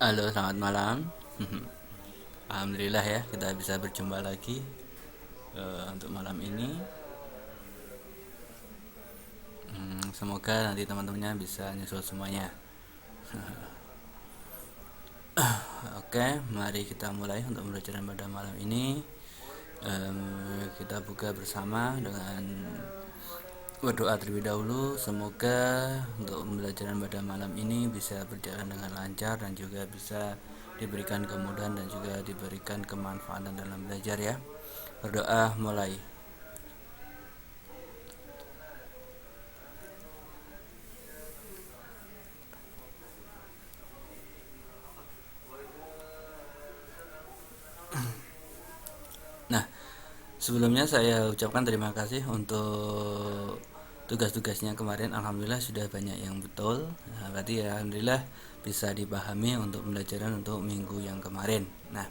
Halo, selamat malam. Alhamdulillah ya, kita bisa berjumpa lagi untuk malam ini. Semoga nanti teman-temannya bisa nyusul semuanya. Oke, mari kita mulai untuk pembelajaran pada malam ini. Kita buka bersama dengan berdoa terlebih dahulu. Semoga untuk pembelajaran pada malam ini bisa berjalan dengan lancar dan juga bisa diberikan kemudahan dan juga diberikan kemanfaatan dalam belajar ya. Berdoa mulai. Nah, sebelumnya saya ucapkan terima kasih untuk tugas-tugasnya kemarin. Alhamdulillah sudah banyak yang betul. Nah, berarti ya alhamdulillah bisa dipahami untuk pembelajaran untuk minggu yang kemarin. Nah,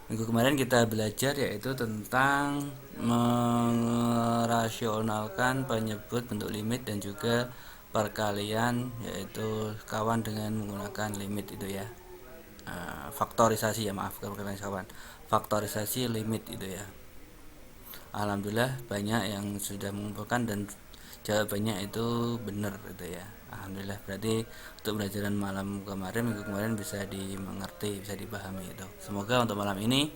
minggu kemarin kita belajar yaitu tentang merasionalkan penyebut bentuk limit dan juga perkalian, yaitu kawan dengan menggunakan limit itu ya. Faktorisasi ya, maaf bukan kawan, faktorisasi limit itu ya. Alhamdulillah banyak yang sudah mengumpulkan dan jawabannya itu benar gitu ya. Alhamdulillah, berarti untuk pelajaran minggu kemarin bisa dimengerti, bisa dipahami itu. Semoga untuk malam ini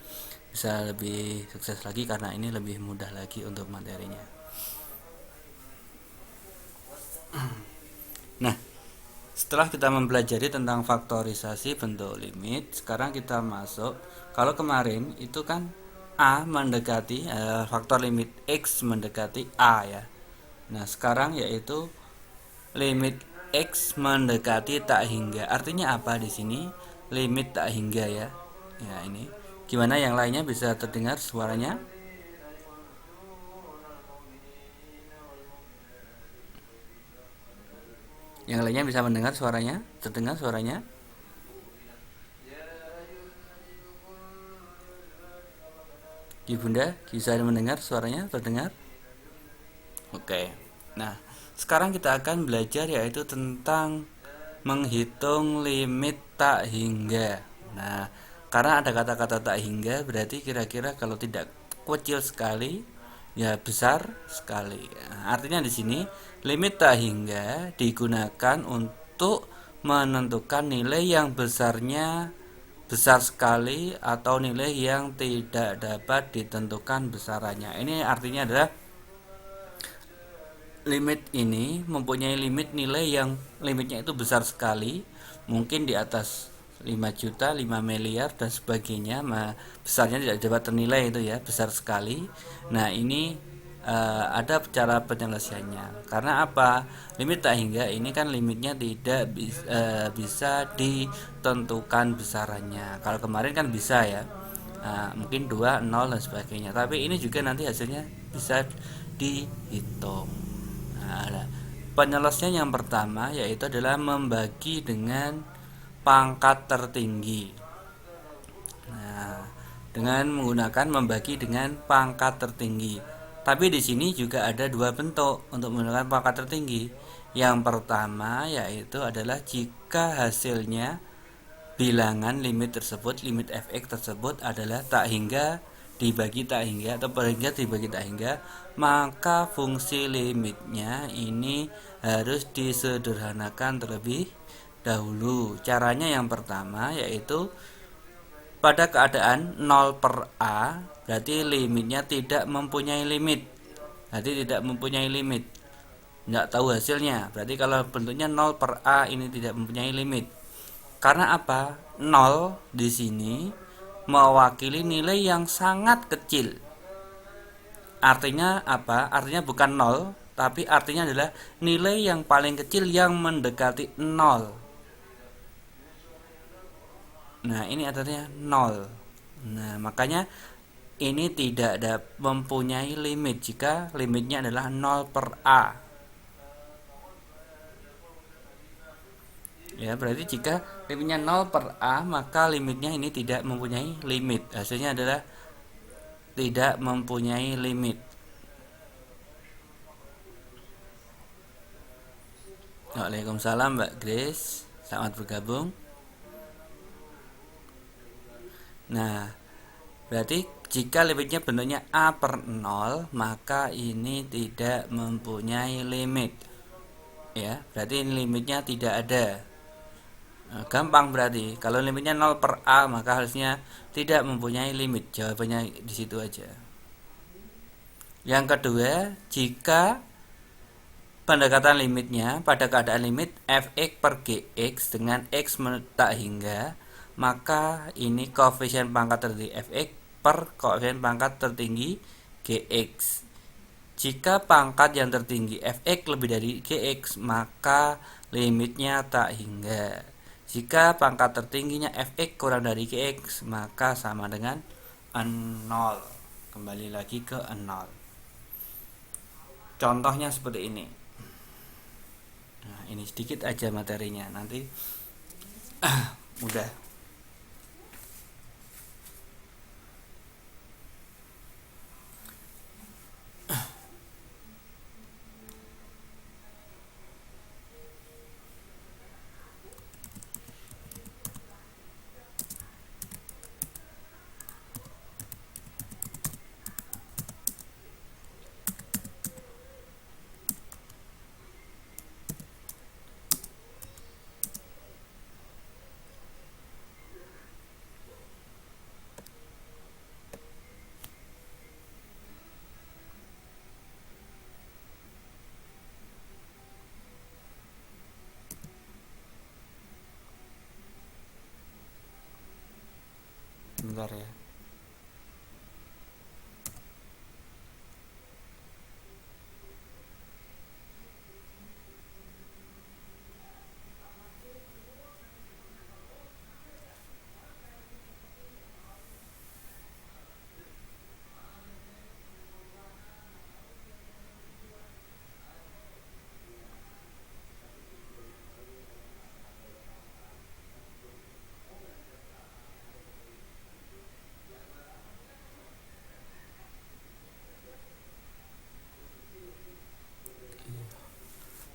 bisa lebih sukses lagi karena ini lebih mudah lagi untuk materinya. Nah, setelah kita mempelajari tentang faktorisasi bentuk limit, sekarang kita masuk. Kalau kemarin itu kan A mendekati faktor limit X mendekati A ya. Nah, sekarang yaitu limit X mendekati tak hingga. Artinya apa di sini? Limit tak hingga ya. Ya, ini. Gimana yang lainnya bisa terdengar suaranya? Yang lainnya bisa mendengar suaranya? Terdengar suaranya? Ibunda bisa mendengar suaranya? Terdengar? Oke. Nah, sekarang kita akan belajar yaitu tentang menghitung limit tak hingga. Nah, karena ada kata-kata tak hingga, berarti kira-kira kalau tidak kecil sekali, ya besar sekali. Nah, artinya di sini limit tak hingga digunakan untuk menentukan nilai yang besarnya besar sekali atau nilai yang tidak dapat ditentukan besarannya. Ini artinya adalah limit ini mempunyai limit nilai yang limitnya itu besar sekali, mungkin di atas 5 juta, 5 miliar dan sebagainya. Besarnya tidak dapat ternilai itu ya, besar sekali. Nah, ini ada cara penyelesaiannya. Karena apa? Limit tak hingga ini kan limitnya tidak bisa ditentukan besarannya. Kalau kemarin kan bisa ya. Mungkin 2, 0 dan sebagainya. Tapi ini juga nanti hasilnya bisa dihitung. Nah, penyelesaian yang pertama yaitu adalah membagi dengan pangkat tertinggi. Nah, dengan menggunakan membagi dengan pangkat tertinggi. Tapi di sini juga ada dua bentuk untuk menggunakan pangkat tertinggi. Yang pertama yaitu adalah jika hasilnya bilangan limit tersebut, limit fx tersebut adalah tak hingga dibagi tak hingga atau per hingga dibagi tak hingga, maka fungsi limitnya ini harus disederhanakan terlebih dahulu. Caranya yang pertama yaitu pada keadaan 0 per A, berarti limitnya tidak mempunyai limit. Berarti tidak mempunyai limit. Tidak tahu hasilnya. Berarti kalau bentuknya 0 per A ini tidak mempunyai limit. Karena apa? 0 di sini mewakili nilai yang sangat kecil. Artinya apa? Artinya bukan 0, tapi artinya adalah nilai yang paling kecil yang mendekati 0. Nah, ini artinya 0. Nah, makanya ini tidak ada mempunyai limit jika limitnya adalah 0 per A. Ya, berarti jika limitnya 0 per A, maka limitnya ini tidak mempunyai limit. Hasilnya adalah tidak mempunyai limit. Waalaikumsalam Mbak Grace, selamat bergabung. Nah, berarti jika limitnya bentuknya A per 0, maka ini tidak mempunyai limit. Ya, berarti ini limitnya tidak ada. Nah, gampang berarti. Kalau limitnya 0 per A, maka harusnya tidak mempunyai limit. Jawabannya di situ aja. Yang kedua, jika pendekatan limitnya pada keadaan limit fx per gx dengan x tak hingga, maka ini koefisien pangkat tertinggi fx per koefisien pangkat tertinggi gx. Jika pangkat yang tertinggi fx lebih dari gx, maka limitnya tak hingga. Jika pangkat tertingginya fx kurang dari gx, maka sama dengan 0. Kembali lagi ke 0. Contohnya seperti ini. Nah, ini sedikit aja materinya, nanti mudah. Bentar ya.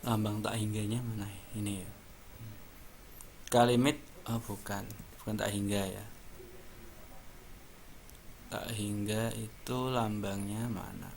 Lambang tak hingganya mana ini ya? Kalimit, oh bukan tak hingga ya. Tak hingga itu lambangnya mana?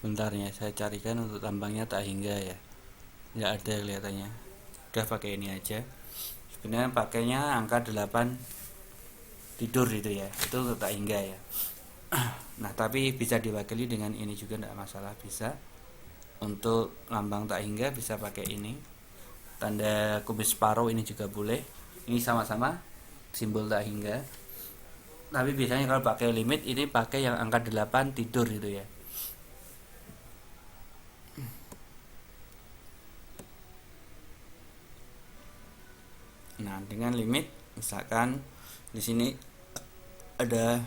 Sebentar ya, saya carikan untuk lambangnya tak hingga ya. Nggak ada kelihatannya. Udah pakai ini aja. Sebenarnya pakainya angka 8 tidur itu ya. Itu untuk tak hingga ya. Nah, tapi bisa diwakili dengan ini juga tidak masalah, bisa. Untuk lambang tak hingga bisa pakai ini. Tanda kubis separuh ini juga boleh. Ini sama-sama simbol tak hingga. Tapi biasanya kalau pakai limit ini pakai yang angka 8 tidur gitu ya. Nah, dengan limit misalkan di sini ada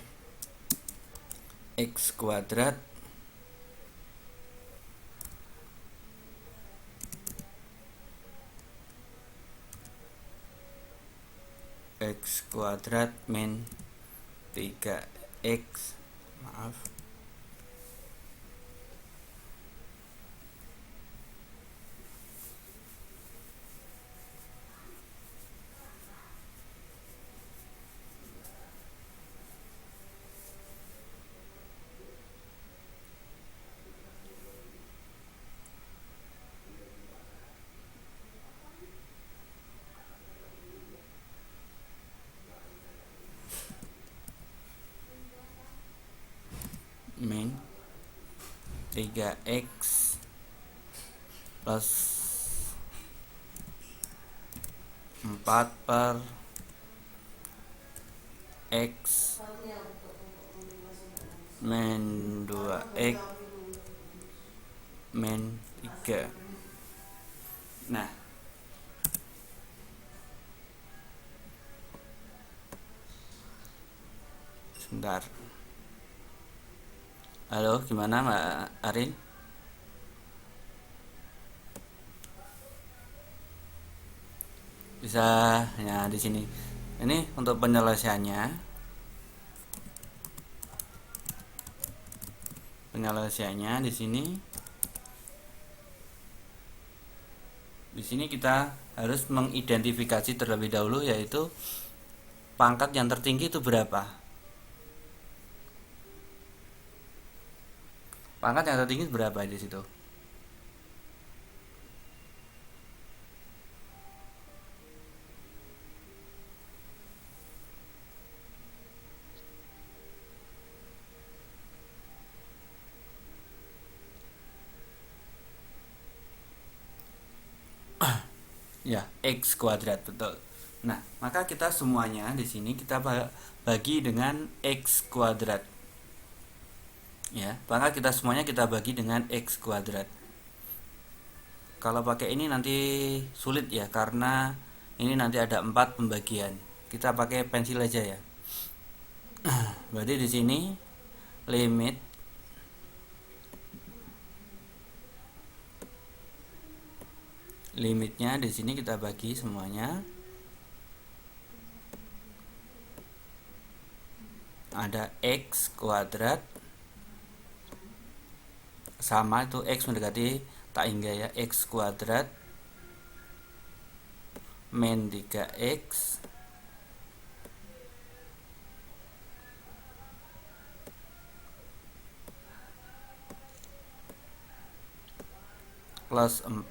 x kuadrat min 3x, maaf, min 3x plus 4 per X min 2X min 3. Nah, sebentar. Halo, gimana Mbak Arin? Bisa ya di sini. Ini untuk penyelesaiannya. Penyelesaiannya di sini. Di sini kita harus mengidentifikasi terlebih dahulu, yaitu pangkat yang tertinggi itu berapa. Pangkat yang tertinggi berapa di situ? Ya, X kuadrat, betul. Nah, maka kita semuanya di sini kita bagi dengan X kuadrat. Ya, maka kita semuanya kita bagi dengan X kuadrat. Kalau pakai ini nanti sulit ya, karena ini nanti ada 4 pembagian. Kita pakai pensil aja ya. Berarti di sini limit limitnya di sini kita bagi semuanya. Ada X kuadrat sama itu X mendekati tak hingga ya, X kuadrat min 3X plus 4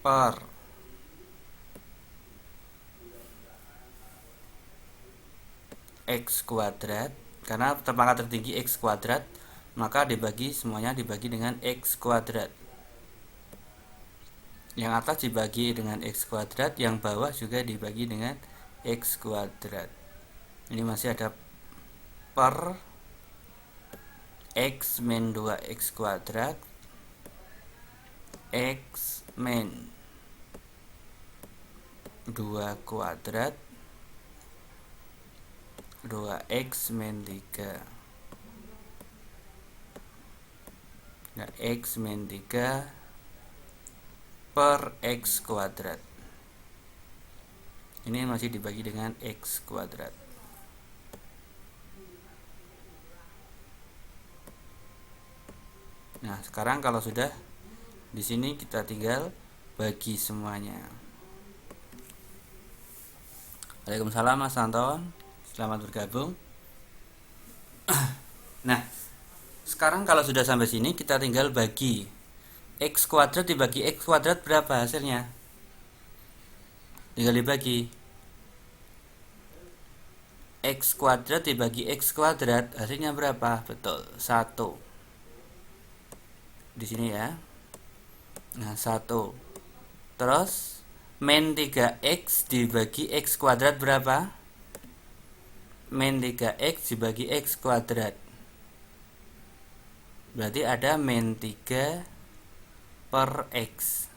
per X kuadrat, karena pangkat tertinggi X kuadrat, maka semuanya dibagi dengan X kuadrat. Yang atas dibagi dengan X kuadrat, yang bawah juga dibagi dengan X kuadrat. Ini masih ada per X min 2X kuadrat X min 2 kuadrat 2X min 3. Nah, X min 3 per X kuadrat. Ini masih dibagi dengan X kuadrat. Nah, sekarang kalau sudah di sini kita tinggal bagi semuanya. Waalaikumsalam Mas Anton, selamat bergabung. Nah, sekarang kalau sudah sampai sini kita tinggal bagi. X kuadrat dibagi X kuadrat berapa hasilnya? Tinggal dibagi. X kuadrat dibagi X kuadrat hasilnya berapa? Betul, 1. Di sini ya. Nah, 1. Terus min 3X dibagi X kuadrat berapa? Min 3X dibagi X kuadrat. Berarti ada min 3 per X.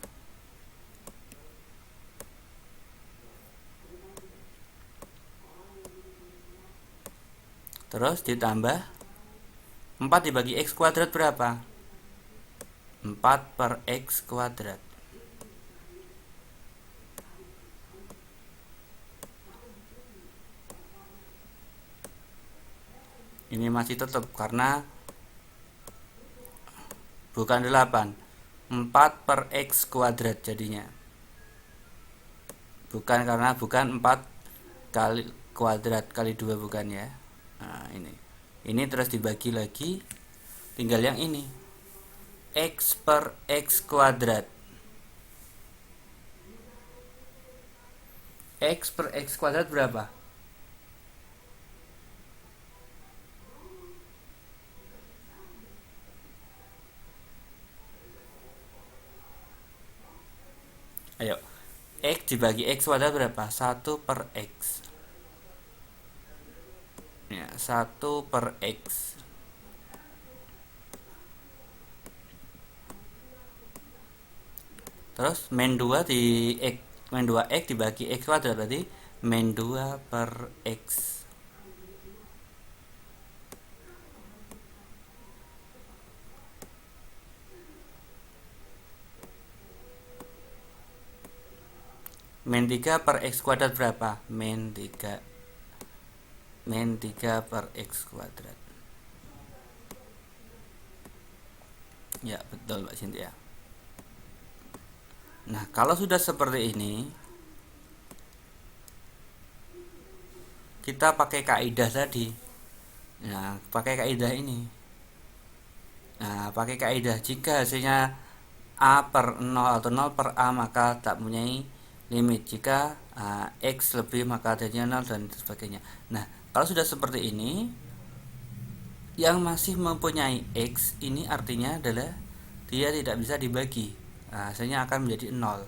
Terus ditambah 4 dibagi X kuadrat berapa? 4 per X kuadrat. Ini masih tetap karena bukan 8, 4 per X kuadrat jadinya. Bukan, karena bukan 4 kali kuadrat kali 2, bukan ya. Nah, ini terus dibagi lagi, tinggal yang ini, X per X kuadrat. X per X kuadrat berapa? X dibagi X kuadrat berapa? 1/X. Ya, 1/X. Terus min 2 di X, min 2X dibagi X kuadrat berarti min 2/X. Min 3/X kuadrat berapa? Min 3/X kuadrat. Ya, betul Mbak Cynthia. Nah, kalau sudah seperti ini, kita pakai kaidah tadi. Nah, pakai kaidah ini. Nah, pakai kaidah jika hasilnya A/0 atau 0/A maka tak mempunyai limit. Jika X lebih maka jadinya 0 dan sebagainya. Nah, kalau sudah seperti ini, yang masih mempunyai X ini artinya adalah dia tidak bisa dibagi. Nah, hasilnya akan menjadi 0.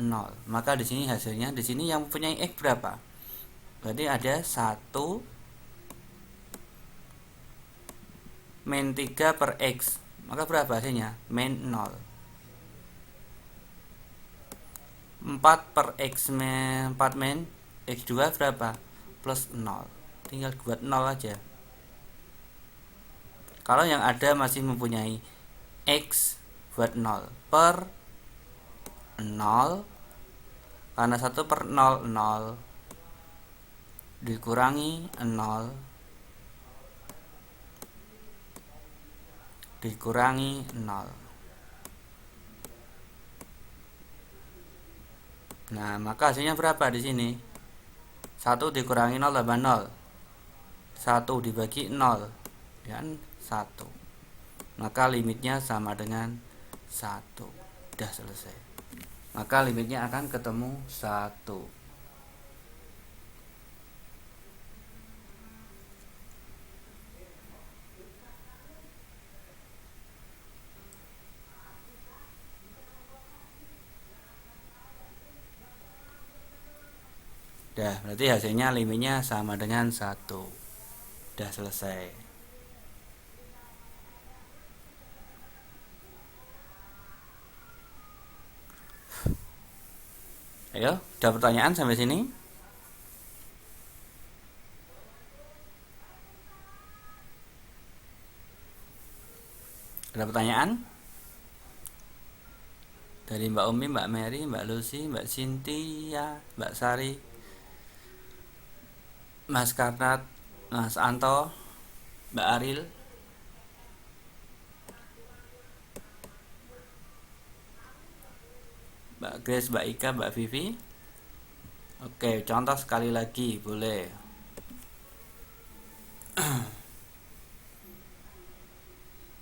0. Maka di sini hasilnya, di sini yang mempunyai X berapa? Berarti ada 1 min 3/X. Maka berapa hasilnya? Min 0. 4/X 4 min X2 berapa? Plus 0. Tinggal buat 0 aja. Kalau yang ada masih mempunyai X, buat 0 per 0, karena 1/0 0 dikurangi 0 dikurangi 0. Nah, maka hasilnya berapa di sini? 1 dikurangi 0 tambah 0. 1 dibagi 0 dan 1. Maka limitnya sama dengan 1. Sudah selesai. Maka limitnya akan ketemu 1. Dah, berarti hasilnya limitnya sama dengan 1. Udah selesai. Ayo, udah pertanyaan sampai sini? Ada pertanyaan? Dari Mbak Umi, Mbak Mary, Mbak Lucy, Mbak Cynthia, Mbak Sari, Mas Karnat, Mas Anto, Mbak Aril, Mbak Grace, Mbak Ika, Mbak Vivi. Oke, contoh sekali lagi boleh.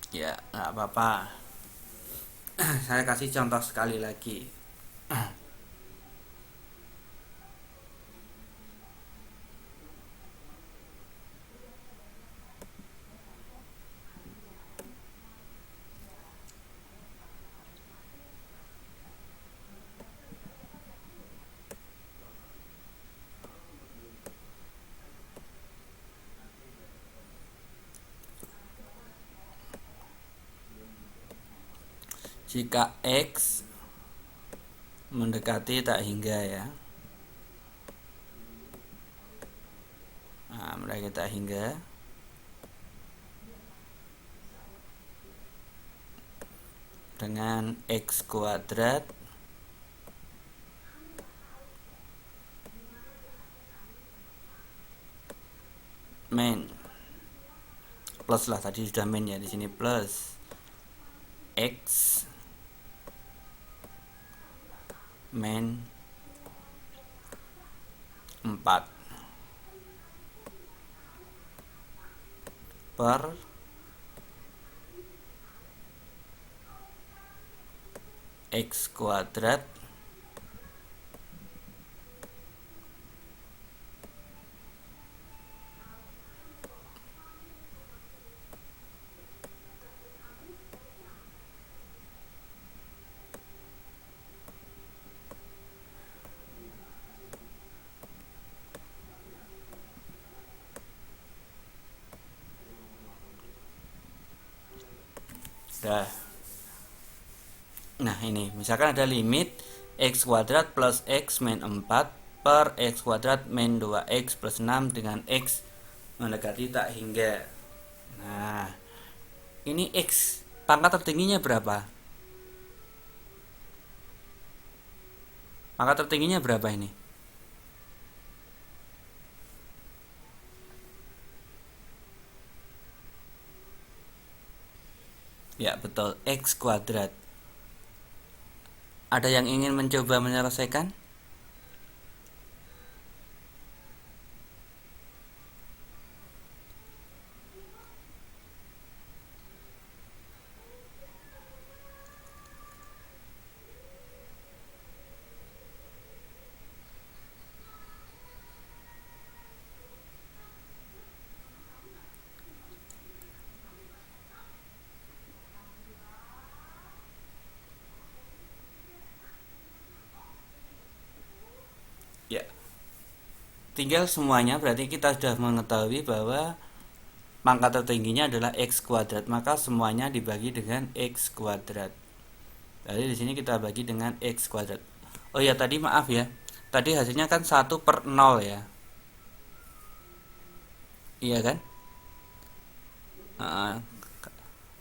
Ya, nggak apa-apa. Saya kasih contoh sekali lagi. Jika X mendekati tak hingga ya. Nah, mendekati tak hingga. Dengan X kuadrat min plus lah, tadi sudah min ya, di sini plus X min 4 per X kuadrat Dah. Nah ini misalkan ada limit x kuadrat plus x min 4 per x kuadrat min 2x plus 6 dengan x mendekati tak hingga. Nah ini x pangkat tertingginya berapa? Pangkat tertingginya berapa ini? Ya betul, x kuadrat. Ada yang ingin mencoba menyelesaikan? Ya, tinggal semuanya berarti kita sudah mengetahui bahwa pangkat tertingginya adalah x kuadrat, maka semuanya dibagi dengan x kuadrat. Jadi di sini kita bagi dengan x kuadrat. Oh ya tadi maaf ya, tadi hasilnya kan 1/0 ya, iya kan? Nah,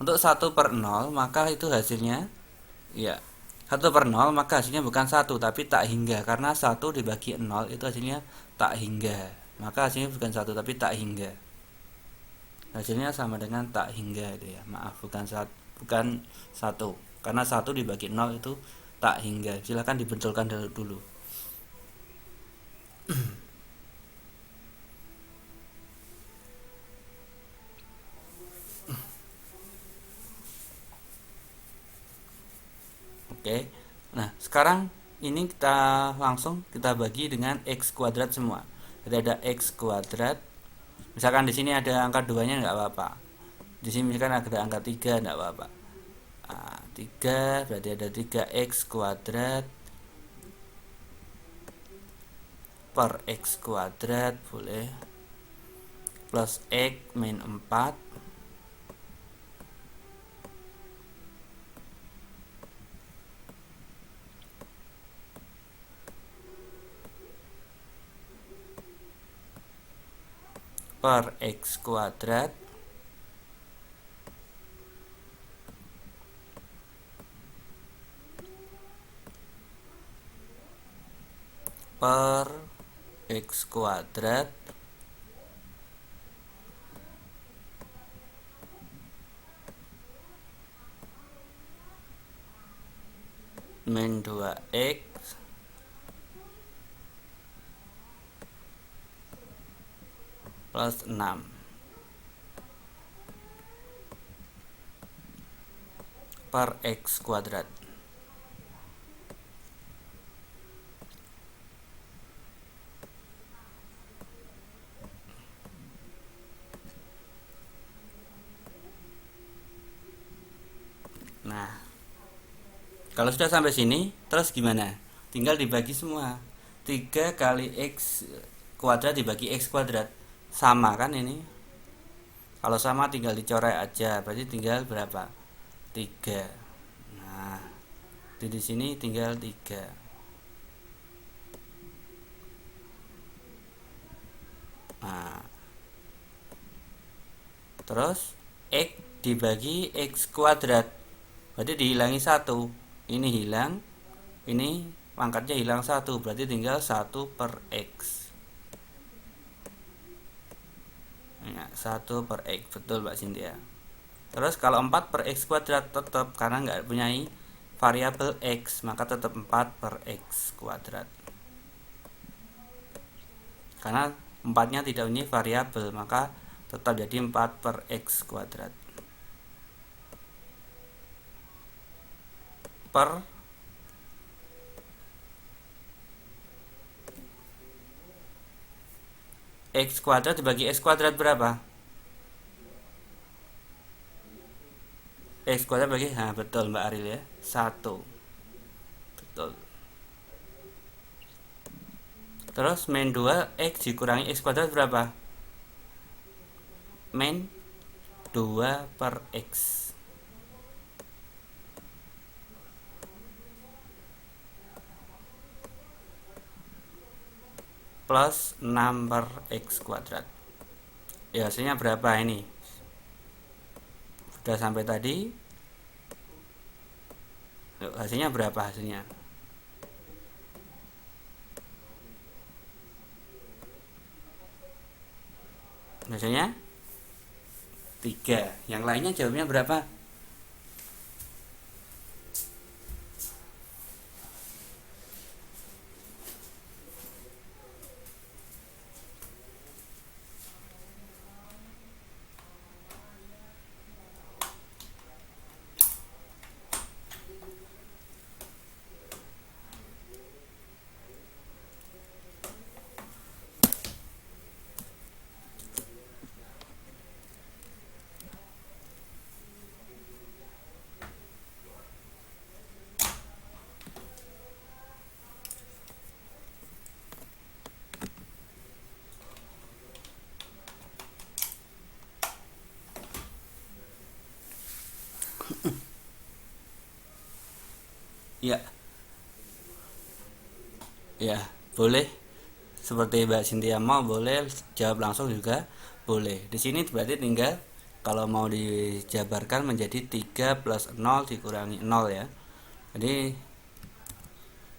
untuk 1/0 maka itu hasilnya ya 1/0 maka hasilnya bukan 1 tapi tak hingga, karena 1 dibagi 0 itu hasilnya tak hingga, maka hasilnya bukan 1 tapi tak hingga, hasilnya sama dengan tak hingga itu ya, maaf bukan bukan 1 karena 1 dibagi 0 itu tak hingga. Silahkan dibetulkan dulu. Oke. Nah, sekarang ini kita langsung kita bagi dengan x kuadrat semua. Jadi ada x kuadrat. Misalkan di sini ada angka 2-nya nggak apa-apa. Di sini misalkan ada angka 3 nggak apa-apa. Nah, 3 berarti ada 3x kuadrat per x kuadrat boleh plus x min 4 per x kuadrat per x kuadrat min 2x plus 6 per x kuadrat. Nah, kalau sudah sampai sini, terus gimana? Tinggal dibagi semua. 3 kali x kuadrat dibagi x kuadrat. Sama kan ini? Kalau sama tinggal dicoret aja. Berarti tinggal berapa? 3. Nah, di sini tinggal 3. Nah, terus x dibagi x kuadrat. Berarti dihilangi 1. Ini hilang. Ini pangkatnya hilang 1. Berarti tinggal 1 per x. Ya, 1 per x. Betul Mbak Cynthia. Terus kalau 4 per x kuadrat tetap, karena nggak punya variabel x, maka tetap 4 per x kuadrat. Karena 4-nya tidak punya variabel, maka tetap jadi 4 per x kuadrat. Per x kuadrat dibagi x kuadrat berapa? X kuadrat bagi, nah betul Mbak Aril ya, 1. Betul. Terus min 2x dikurangi x kuadrat berapa? Min 2 per x. plus 6 per X kuadrat. Ya, hasilnya berapa ini? Sudah sampai tadi. Hasilnya berapa hasilnya? Hasilnya 3. Yang lainnya jawabnya berapa? Ya, ya, boleh. Seperti Mbak Cynthia mau boleh jawab langsung juga boleh. Di sini berarti tinggal kalau mau dijabarkan menjadi 3 plus 0 dikurangi 0 ya. Jadi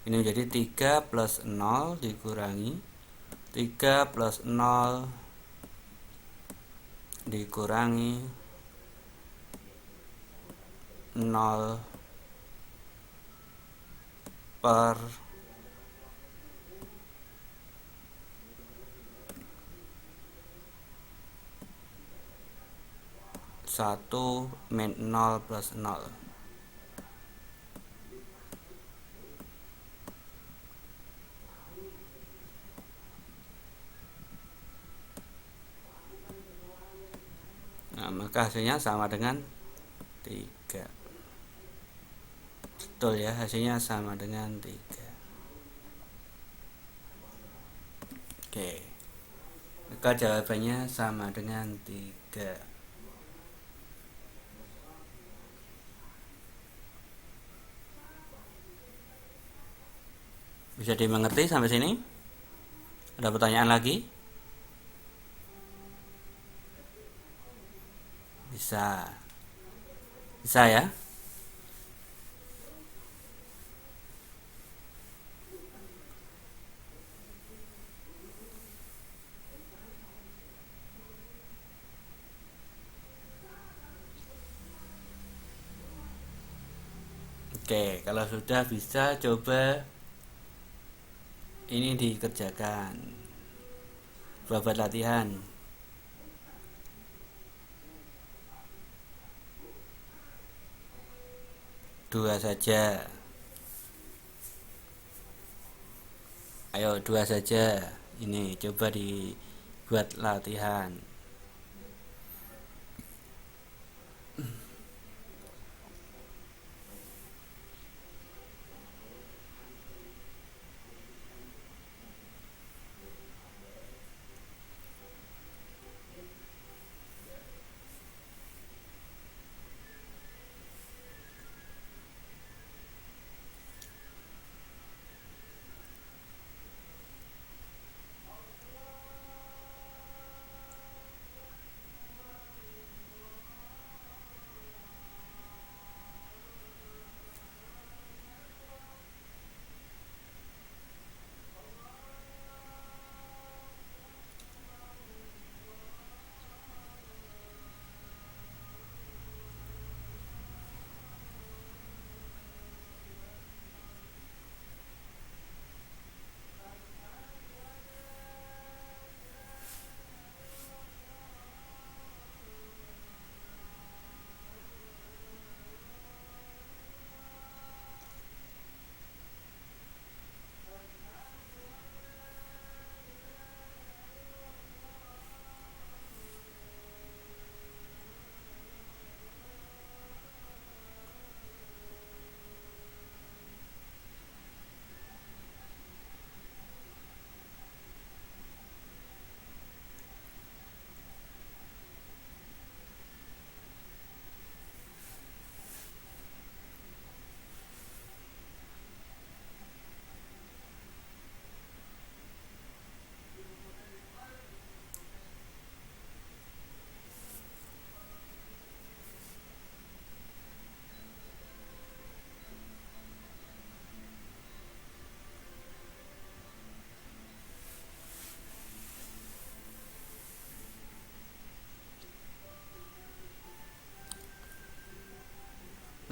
ini menjadi 3 plus 0 dikurangi 3 plus 0 dikurangi 0 per 1 min 0 plus 0. Nah, maka hasilnya sama dengan 3. Betul ya, hasilnya sama dengan 3. Oke. Maka jawabannya sama dengan 3. Bisa dimengerti sampai sini? Ada pertanyaan lagi? Bisa. Bisa ya? Oke, kalau sudah bisa coba ini dikerjakan. Buat latihan. 2 saja. Ayo 2 saja. Ini coba dibuat latihan.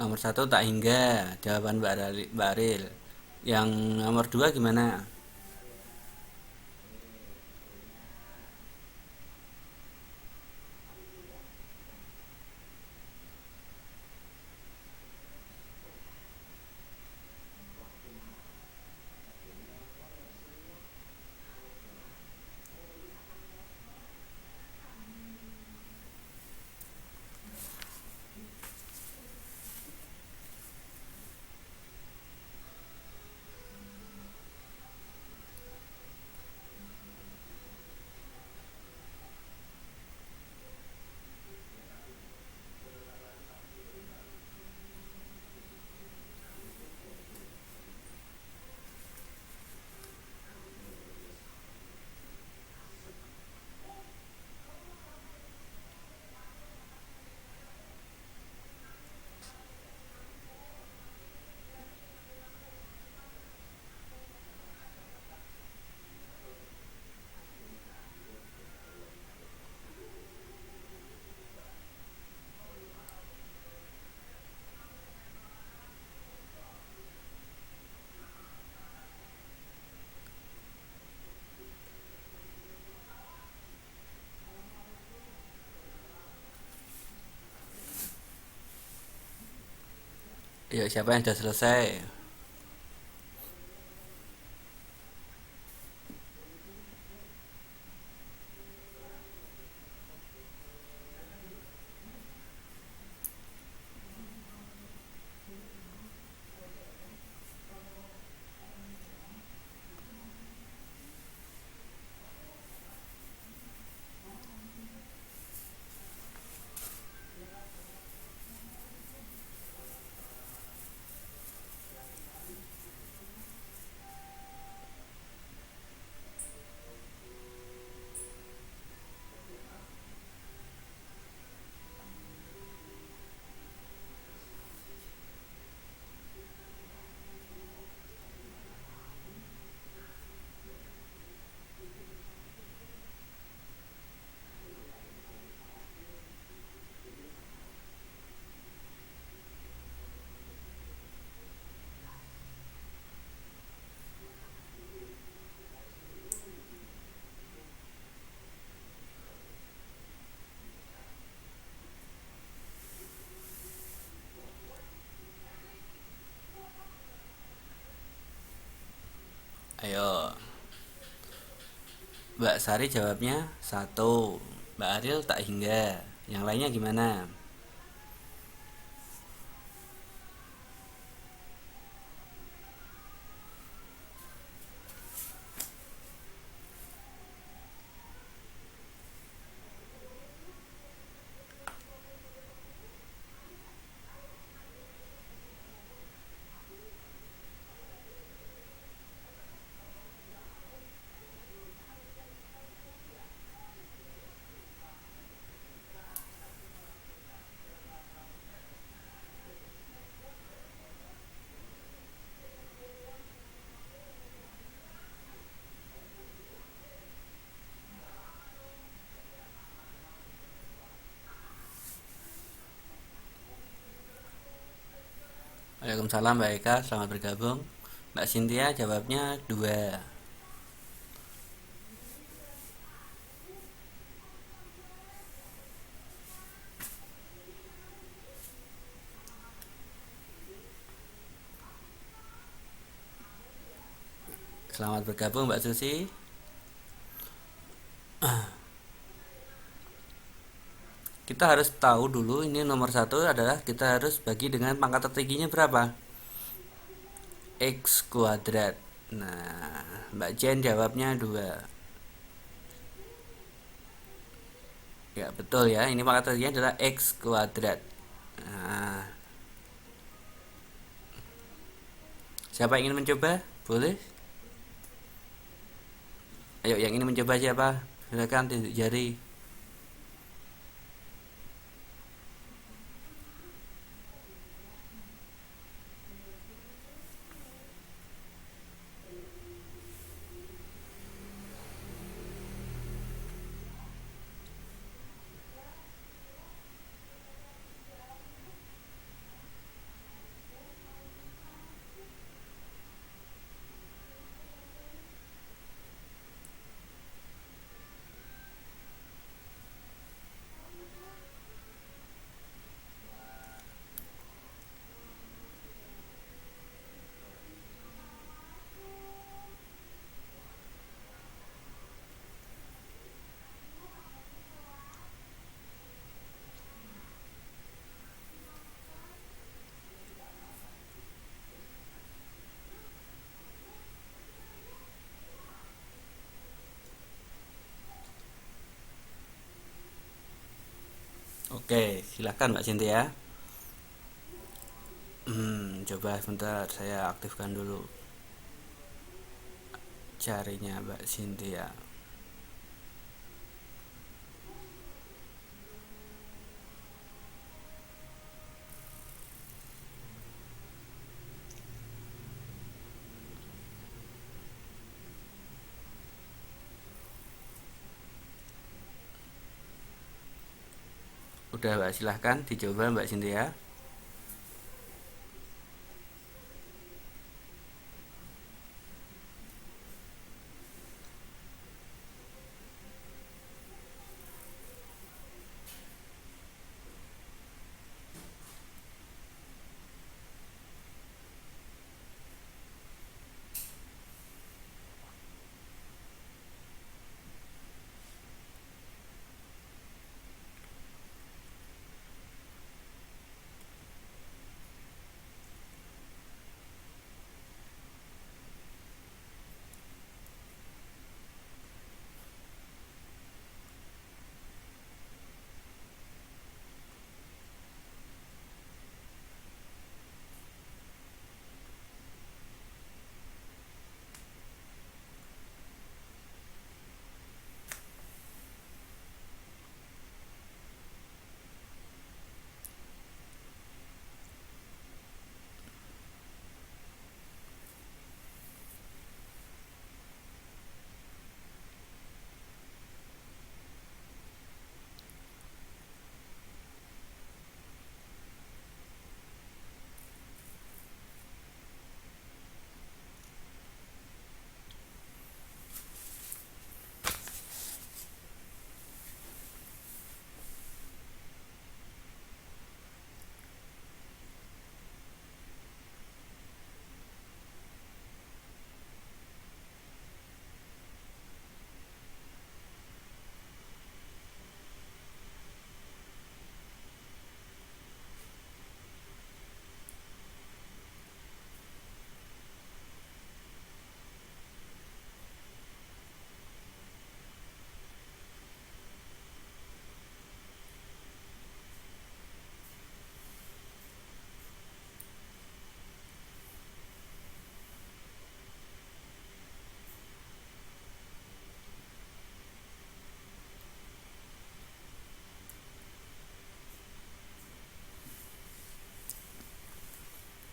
Nomor satu tak hingga, jawaban Mbak Aril. Yang nomor dua gimana? Yuk, siapa yang sudah selesai? Ayo, Mbak Sari jawabnya satu, Mbak Aril tak hingga. Yang lainnya gimana? Waalaikumsalam Mbak Eka, selamat bergabung. Mbak Cynthia jawabnya dua. Selamat bergabung Mbak Susi. Kita harus tahu dulu ini nomor satu adalah kita harus bagi dengan pangkat tertingginya berapa? X kuadrat. Nah, Mbak Jen jawabnya dua. Ya betul ya, ini pangkat tertingginya adalah X kuadrat. Nah, siapa yang ingin mencoba? Boleh? Ayo, yang ingin mencoba siapa? Silakan tunjuk jari. Oke, silakan Mbak Cynthia. Coba sebentar saya aktifkan dulu carinya Mbak Cynthia. Udah Mbak, silahkan dicoba Mbak Cynthia.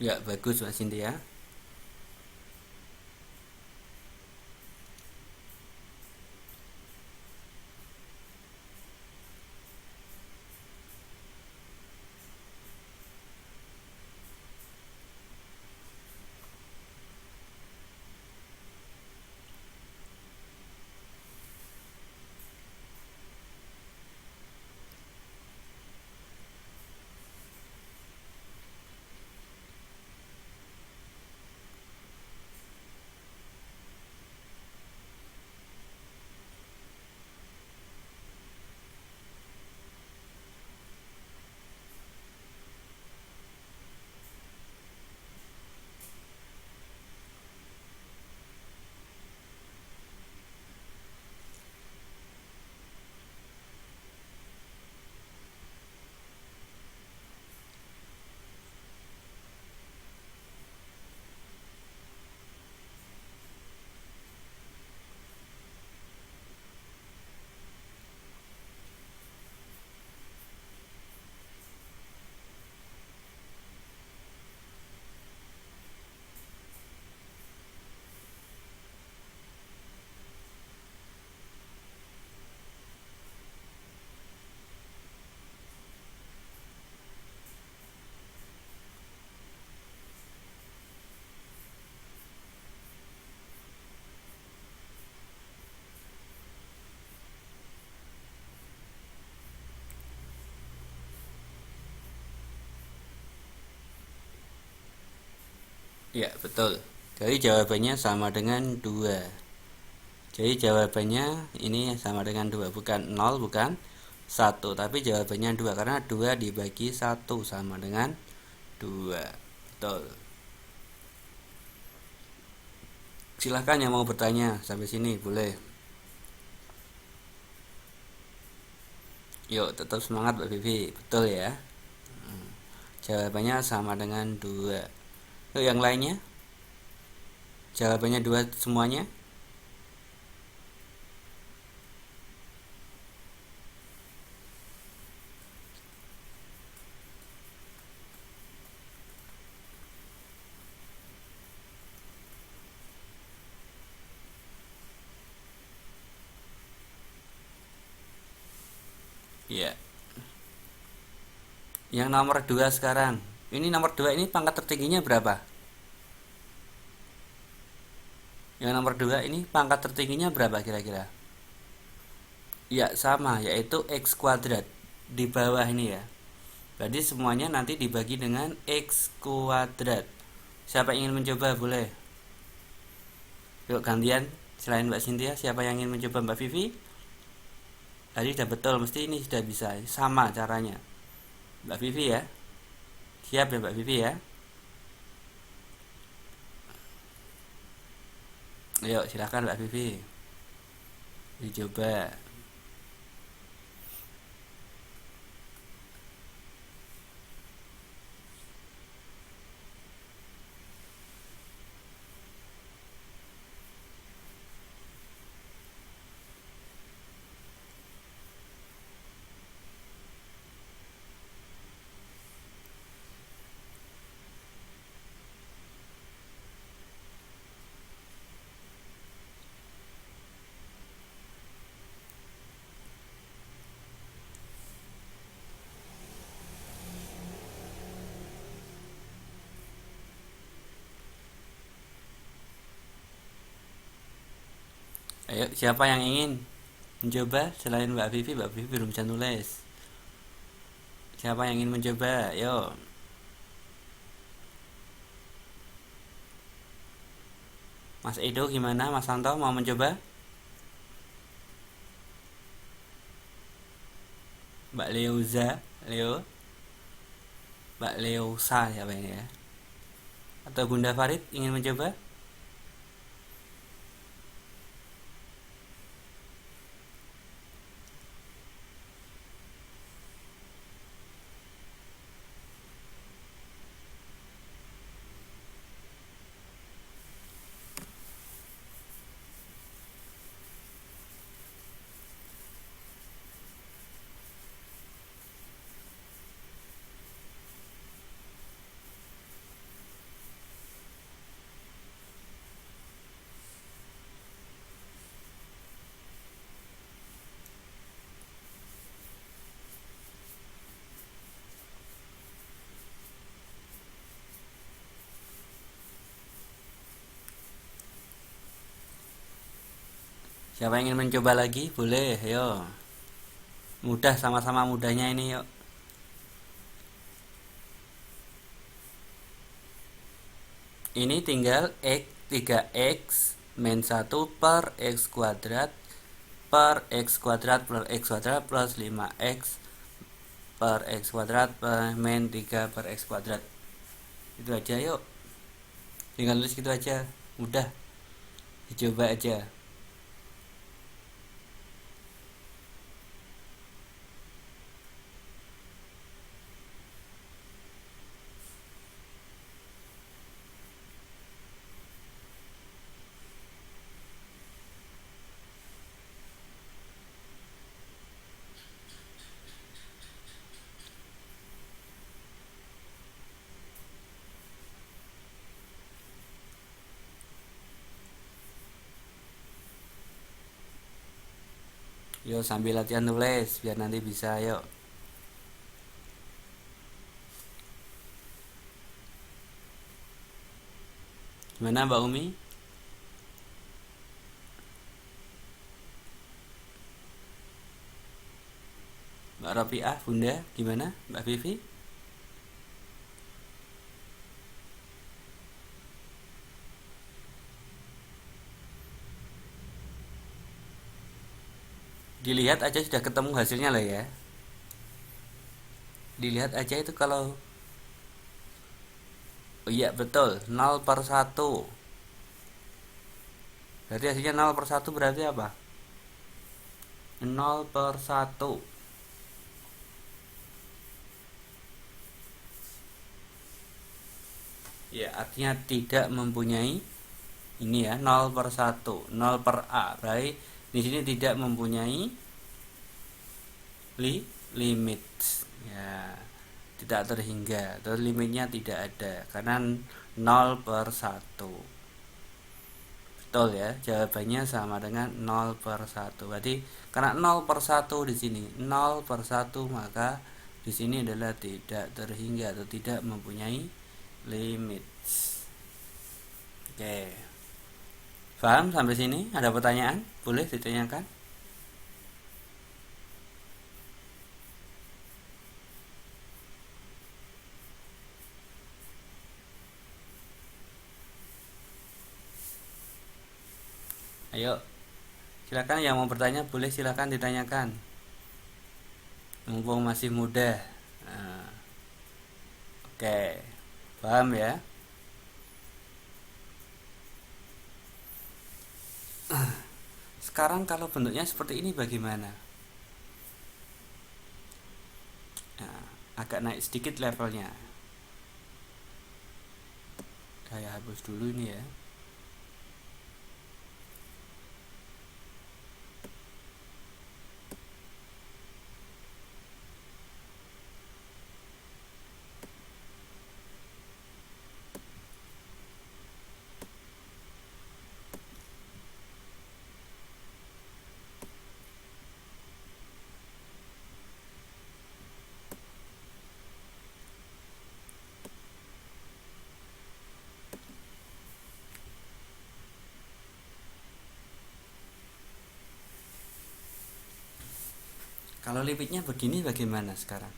Ya, bagus Mbak Cynthia. Ya, betul. Jadi jawabannya sama dengan 2. Jadi jawabannya ini sama dengan 2, bukan 0, bukan 1, tapi jawabannya 2 karena 2 dibagi 1 sama dengan 2. Betul. Silahkan yang mau bertanya sampai sini boleh. Yuk, tetap semangat Mbak Vivi. Betul ya. Jawabannya sama dengan 2. Yuk yang lainnya. Jawabannya 2 semuanya. Iya. Yang nomor 2 sekarang. Ini nomor 2 ini pangkat tertingginya berapa? Yang nomor 2 ini pangkat tertingginya berapa kira-kira? Ya sama, yaitu X kuadrat. Di bawah ini ya. Berarti semuanya nanti dibagi dengan X kuadrat. Siapa yang ingin mencoba boleh. Yuk gantian. Selain Mbak Cynthia, siapa yang ingin mencoba? Mbak Vivi? Tadi sudah betul, mesti ini sudah bisa. Sama caranya. Mbak Vivi ya. Siap ya Mbak Vivi ya. Ayo silakan Mbak Vivi. Dicoba. Ayo siapa yang ingin mencoba selain Mbak Vivi? Mbak Vivi belum bisa nulis. Siapa yang ingin mencoba? Ayo. Mas Edo gimana? Mas Santo mau mencoba? Mbak Leuza, Leo, Mbak Leusa siapa ini ya? Atau Bunda Farid ingin mencoba? Siapa yang ingin mencoba lagi? Boleh, ayo. Mudah, sama-sama mudahnya ini yuk. Ini tinggal X 3X min 1 per X kuadrat per X kuadrat plus X kuadrat plus 5X per X kuadrat per min 3 per X kuadrat. Itu aja yuk. Tinggal tulis gitu aja. Mudah. Dicoba aja. Yuk sambil latihan nulis biar nanti bisa yuk. Gimana Mbak Umi? Mbak Ropiah, Bunda, gimana? Mbak Vivi? Dilihat aja sudah ketemu hasilnya lah ya. Dilihat aja itu kalau oh iya betul 0/1. Berarti hasilnya 0/1 berarti apa? 0/1. Ya, artinya tidak mempunyai ini ya, 0/1, 0 per A. Berarti di sini tidak mempunyai limit. Ya, tidak terhingga. Terus limitnya tidak ada karena 0/1. Betul ya, jawabannya sama dengan 0/1. Berarti karena 0/1 di sini, 0/1, maka di sini adalah tidak terhingga atau tidak mempunyai limit. Oke. Paham sampai sini? Ada pertanyaan? Boleh ditanyakan. Ayo, silakan yang mau bertanya boleh silakan ditanyakan. Mumpung masih muda. Nah, oke, paham ya? Sekarang kalau bentuknya seperti ini bagaimana? Nah, agak naik sedikit levelnya. Saya hapus dulu ini ya. Kalau limitnya begini bagaimana sekarang?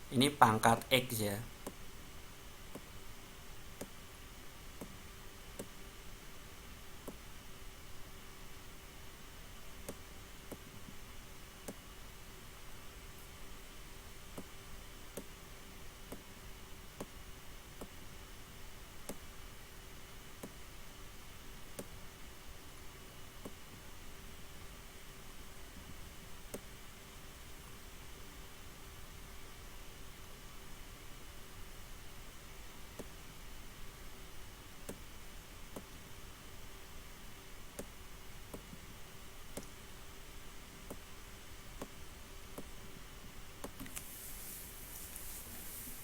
Ini pangkat X ya.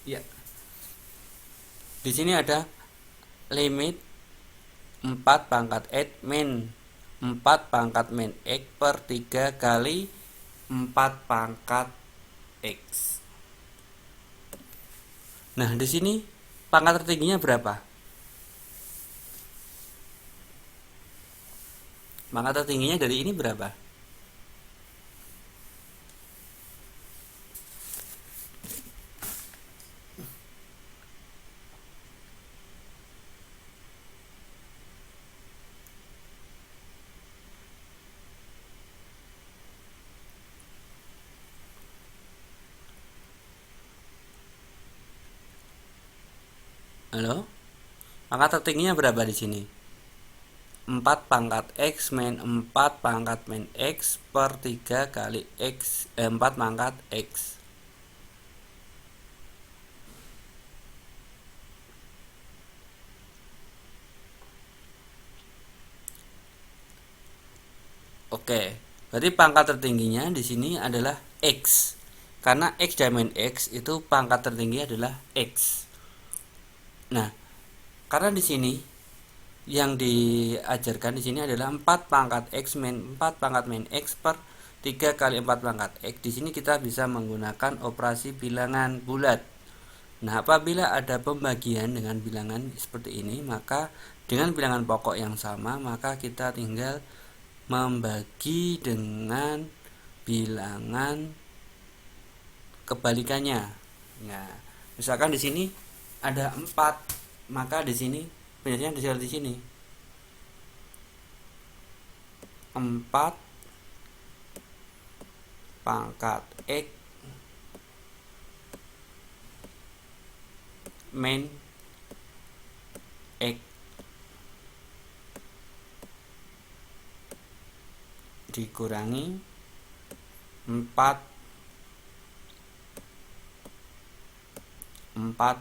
Ya, di sini ada limit 4 pangkat X min 4 pangkat min X per 3 kali 4 pangkat X. Nah, di sini pangkat tertingginya berapa? Pangkat tertingginya dari ini berapa? Halo? Pangkat tertingginya berapa di sini? 4 pangkat X min 4 pangkat min X per 3 kali X 4 pangkat X. Oke, berarti pangkat tertingginya di sini adalah X. Karena X diamen X itu pangkat tertinggi adalah X. Nah, karena di sini yang diajarkan di sini adalah 4 pangkat X min 4 pangkat min X per 3 kali 4 pangkat X. Di sini kita bisa menggunakan operasi bilangan bulat. Nah, apabila ada pembagian dengan bilangan seperti ini, maka dengan bilangan pokok yang sama, maka kita tinggal membagi dengan bilangan kebalikannya. Nah, misalkan di sini ada 4 maka di sini penjelasannya di sini 4 pangkat X min X dikurangi 4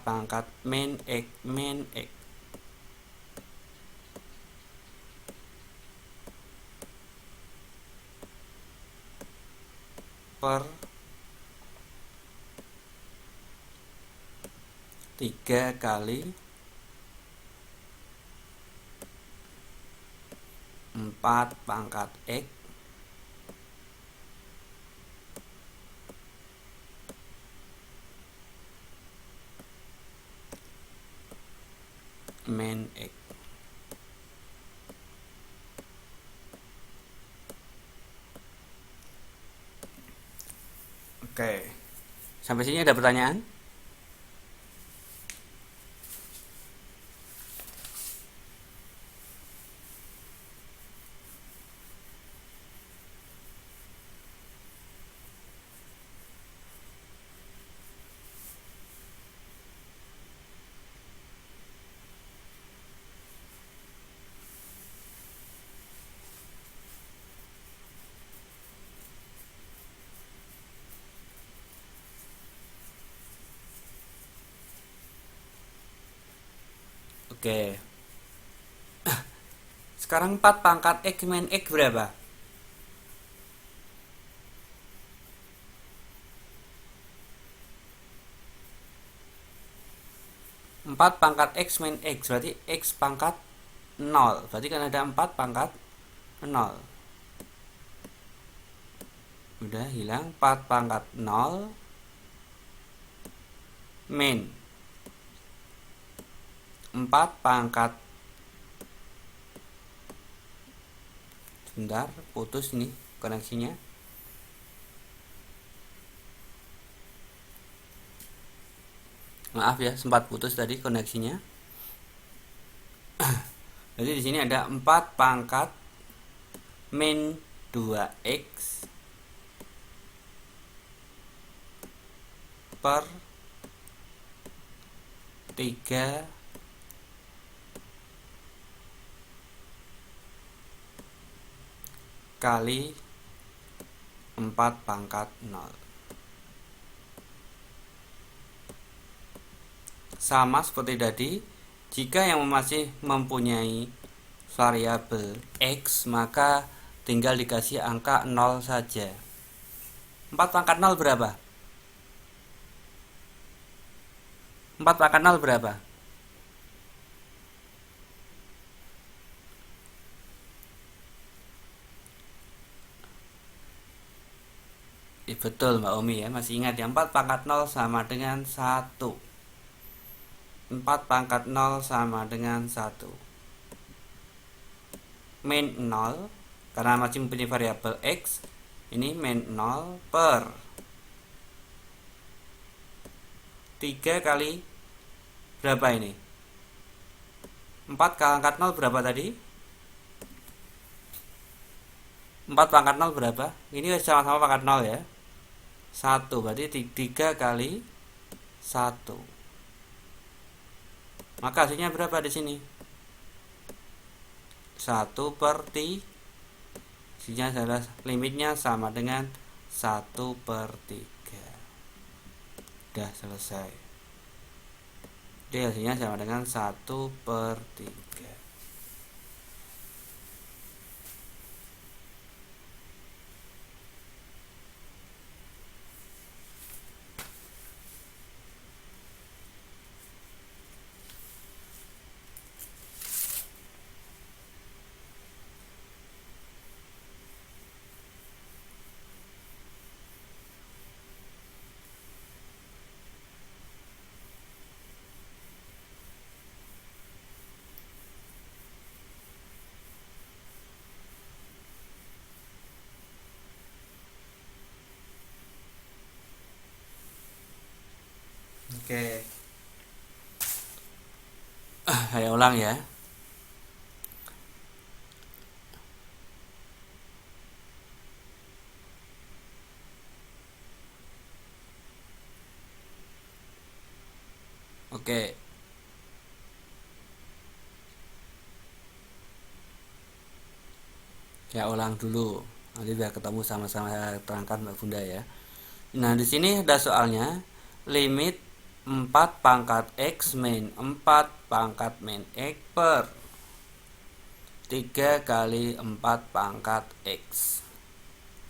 pangkat min X per 3 kali 4 pangkat X min X. Oke, sampai sini ada pertanyaan? Oke. Sekarang 4 pangkat X min X berapa? 4 pangkat X min X berarti X pangkat 0. Berarti kan ada 4 pangkat 0. Udah hilang 4 pangkat 0 min 4 pangkat, sebentar putus nih koneksinya. Maaf ya, sempat putus tadi koneksinya. Jadi di sini ada 4 pangkat min 2x per 3 kali 4 pangkat 0. Sama seperti tadi, jika yang masih mempunyai variabel X, maka tinggal dikasih angka 0 saja. 4 pangkat 0 berapa? 4 pangkat 0 berapa? Betul Mbak Umi ya, masih ingat ya, 4 pangkat 0 sama dengan 1. 4 pangkat 0 sama dengan 1. Min 0, karena masih mempunyai variabel X, ini min 0 per 3 kali berapa ini? 4 kali angkat 0 berapa tadi? 4 pangkat 0 berapa? Ini sama-sama pangkat 0 ya. 1, berarti 3 kali 1. Maka hasilnya berapa di sini? 1 per 3. Hasilnya adalah limitnya sama dengan 1 per 3. Udah selesai. Jadi hasilnya sama dengan 1 per 3. Oke. Saya ulang ya. Oke. Saya ulang dulu. Nanti biar ketemu sama-sama saya terangkan Mbak Bunda ya. Nah, di sini ada soalnya limit 4 pangkat X min 4 pangkat min X per 3 kali 4 pangkat X.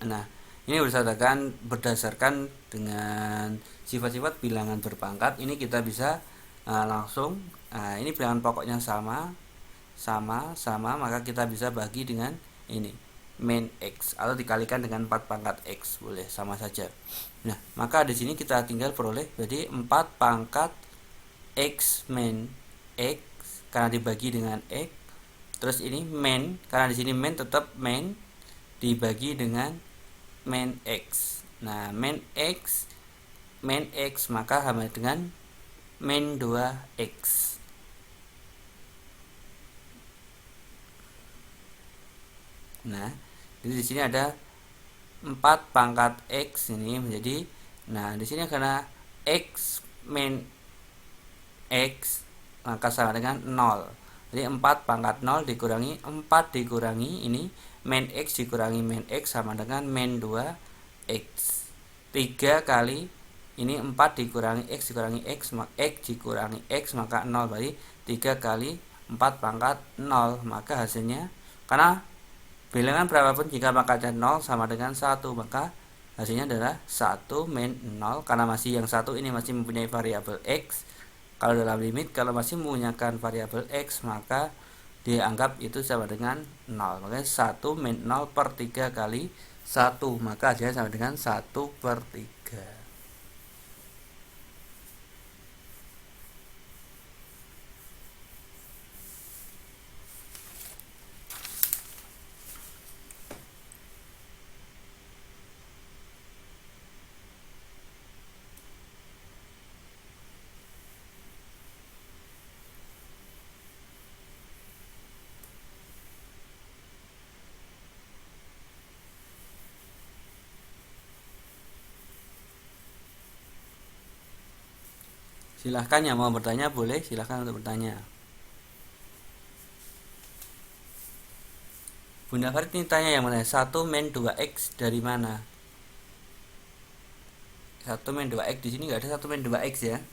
Nah, ini berdasarkan dengan sifat-sifat bilangan berpangkat. Ini kita bisa langsung, ini bilangan pokoknya sama, maka kita bisa bagi dengan ini min X atau dikalikan dengan 4 pangkat X, boleh sama saja. Nah, maka di sini kita tinggal peroleh jadi 4 pangkat X min X karena dibagi dengan X. Terus ini min, karena di sini min tetap min dibagi dengan min X. Nah, min X maka sama dengan min 2X. Nah, jadi di sini ada 4 pangkat X ini menjadi, nah di sini karena X min X maka sama dengan 0. Jadi 4 pangkat 0 dikurangi 4 dikurangi ini min X dikurangi min X sama dengan min 2X. 3 kali ini 4 dikurangi X dikurangi X dikurangi X maka 0, berarti 3 kali 4 pangkat 0, maka hasilnya karena bilangan berapapun jika pangkatnya 0 sama dengan 1, maka hasilnya adalah 1 min 0 karena masih yang satu ini masih mempunyai variabel X. Kalau dalam limit, kalau masih menggunakan variabel X, maka dianggap itu sama dengan 0. Makanya 1 min 0 per 3 kali 1, maka hasilnya sama dengan 1 per 3. Silahkan yang mau bertanya boleh, silahkan untuk bertanya. Bunda Farid ini tanya yang mana? 1 min 2X dari mana? 1 min 2X di sini nggak ada 1 min 2X ya.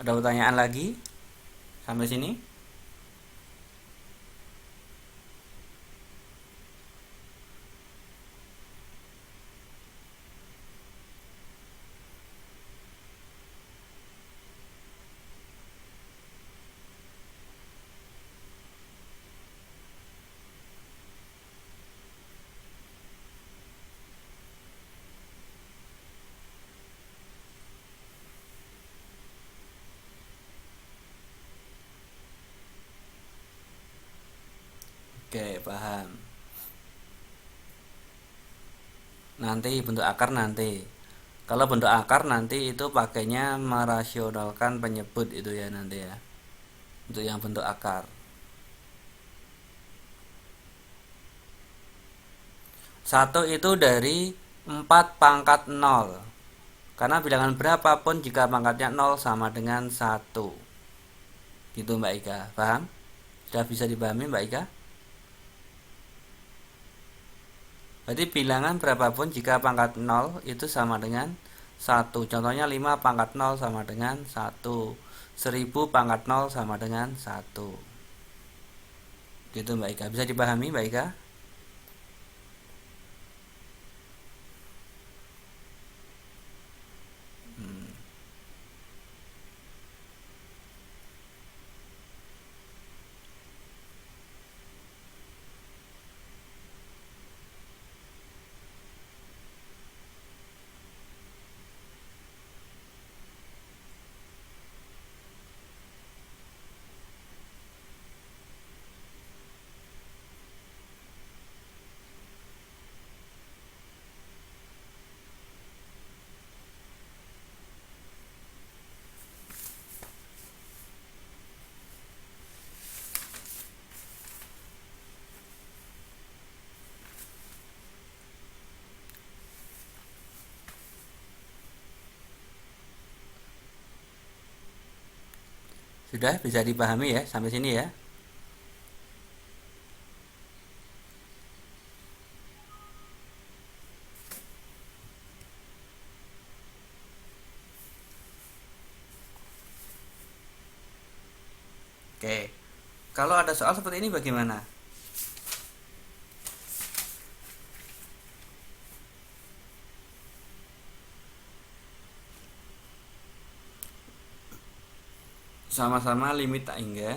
Ada pertanyaan lagi sampai sini? Oke, paham. Nanti bentuk akar nanti. Kalau bentuk akar nanti itu pakainya merasionalkan penyebut itu ya nanti ya. Untuk yang bentuk akar. 1 itu dari 4 pangkat 0. Karena bilangan berapapun jika pangkatnya 0 sama dengan 1. Gitu Mbak Ika, paham? Sudah bisa dipahami Mbak Ika? Berarti bilangan berapapun jika pangkat 0 itu sama dengan 1. Contohnya 5 pangkat 0 sama dengan 1. 1000 pangkat 0 sama dengan 1. Gitu Mbak Ika. Bisa dipahami Mbak Ika? Sudah bisa dipahami ya sampai sini ya. Oke. Kalau ada soal seperti ini bagaimana? Sama-sama limit tak hingga.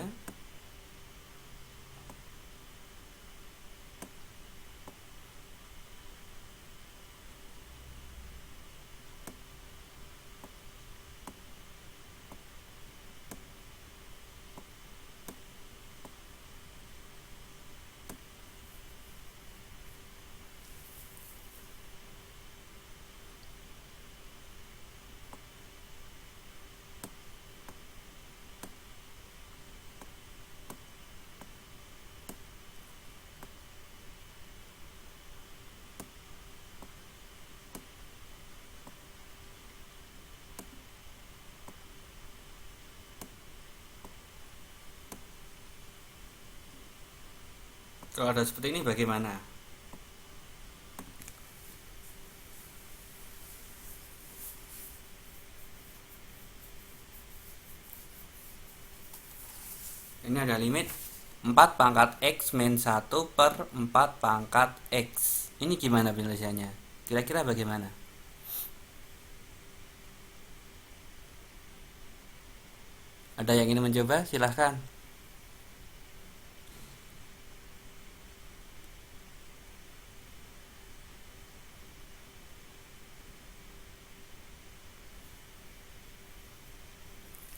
Kalau ada seperti ini bagaimana? Ini ada limit 4 pangkat X min 1 per 4 pangkat X. Ini gimana penyelesaiannya? Kira-kira bagaimana? Ada yang ingin mencoba? Silahkan.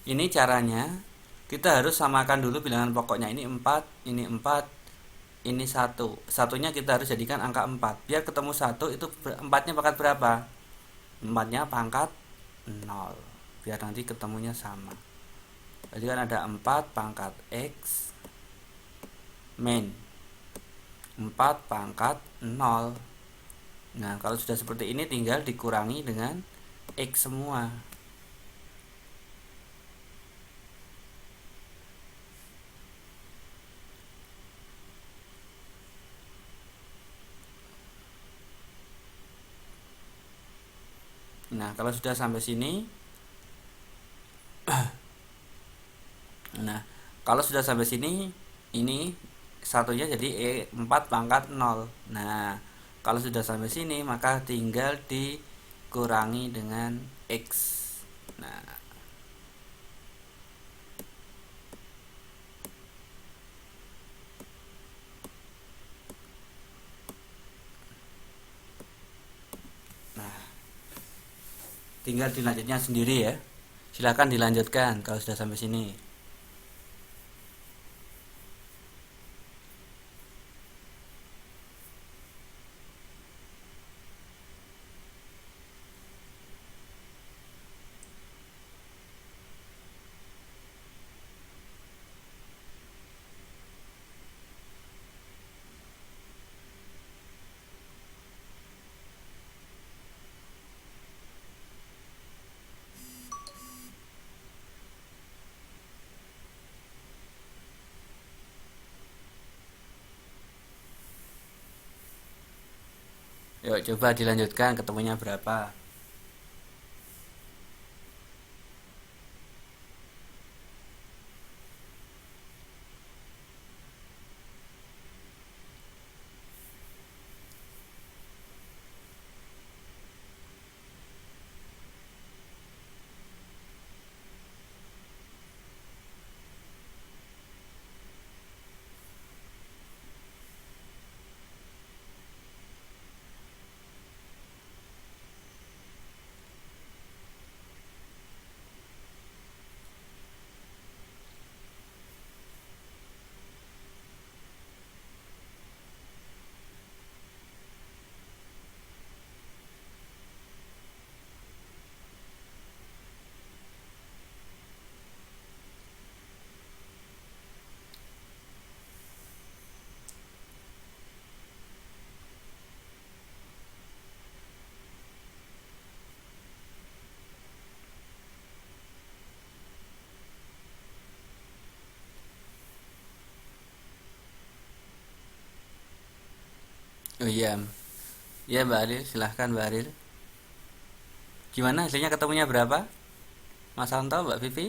Ini caranya, kita harus samakan dulu bilangan pokoknya. Ini 4, ini 4, ini 1. Satunya kita harus jadikan angka 4. Biar ketemu 1 itu 4-nya pangkat berapa? 4-nya pangkat 0. Biar nanti ketemunya sama. Jadi kan ada 4 pangkat X min 4 pangkat 0. Nah, kalau sudah seperti ini tinggal dikurangi dengan X semua. Nah, kalau sudah sampai sini, nah, kalau sudah sampai sini, ini satunya jadi 4 pangkat 0. Nah, kalau sudah sampai sini, maka tinggal dikurangi dengan X. Nah, tinggal dilanjutnya sendiri ya. Silahkan dilanjutkan kalau sudah sampai sini. Yuk coba dilanjutkan ketemunya berapa. Iya, iya Mbak Aril, silahkan Mbak Aril. Gimana hasilnya, ketemunya berapa? Mas Anto, Mbak Vivi?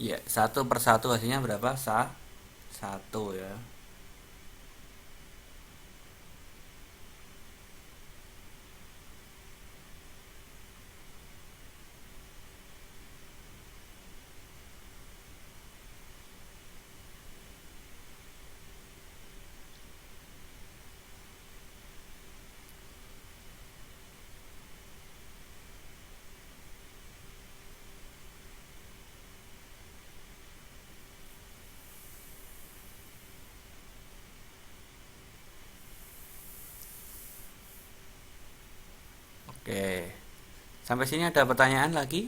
Iya, satu per satu hasilnya berapa? Satu ya. Oke. Sampai sini ada pertanyaan lagi?